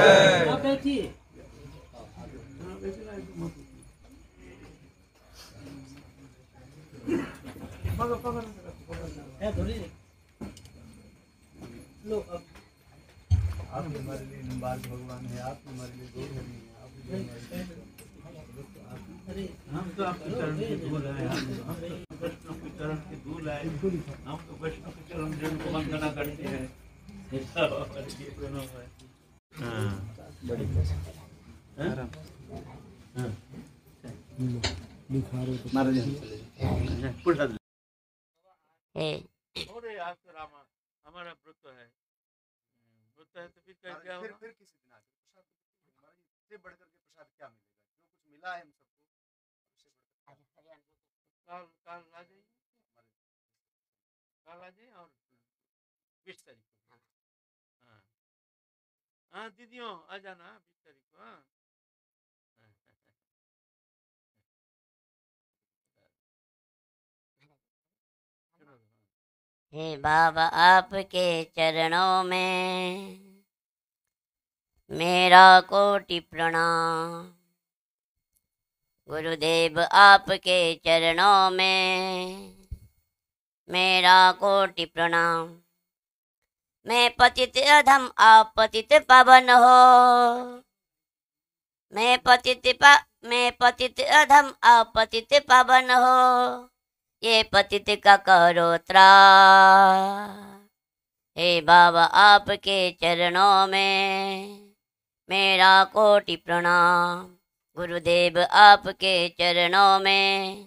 आप हमारे लिए निम्बार्क भगवान है, आप हमारे लिए गौर हरि हैं, आप हमारे लिए हम तो आपके चरण के धूल है, हम तो वैष्णव के चरण के धूल है, हम तो वैष्णव के चरण जन को वंदना करते हैं। ऐसा हमारे लिए दोनों है। हाँ। बड़ी हाँ? हाँ। महाराज हम चले जाओ। पुढ़ा दे। हे अरे आज तो रामा हमारा व्रत है, व्रत है तो फिर क्या होगा? फिर किसी दिन आके प्रसाद महाराज, इससे बढ़कर के प्रसाद क्या मिलेगा, जो कुछ मिला है हम सबको, उससे बढ़कर काल काल आ जाइए, काल आ जाइए और 20 तारीख को। हाँ हाँ दीदियों आ जाना 20 तारीख को। हाँ हे बाबा आपके चरणों में मेरा कोटि प्रणाम। गुरुदेव आपके चरणों में मेरा कोटि प्रणाम। मैं पतित अधम आप पतित पावन हो। मैं पतित अधम आप पतित पावन हो। ये पतित का करो त्रास। हे बाबा आपके चरणों में मेरा कोटि प्रणाम। गुरुदेव आपके चरणों में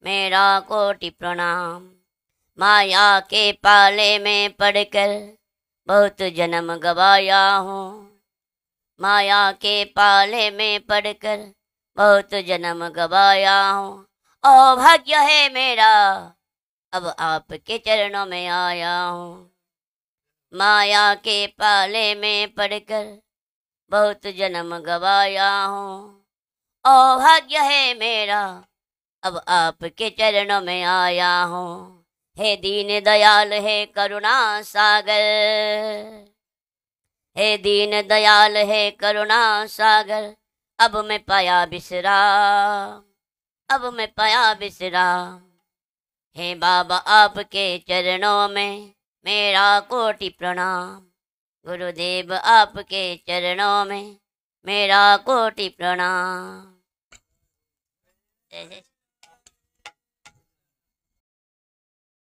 मेरा कोटि प्रणाम। माया के पाले में पड़कर बहुत जन्म गवाया हूँ। माया के पाले में पड़कर बहुत जन्म गवाया हूँ। ओ भाग्य है मेरा अब आपके चरणों में आया हूँ। माया के पाले में पड़कर बहुत जन्म गवाया हूँ। ओ भाग्य है मेरा अब आपके चरणों में आया हूँ। हे दीन दयाल है करुणा सागर। हे दीन दयाल है करुणा सागर। अब मैं पाया विश्राम। अब मैं पाया विश्राम। हे बाबा आपके चरणों में मेरा कोटि प्रणाम। गुरुदेव आपके चरणों में मेरा कोटि प्रणाम।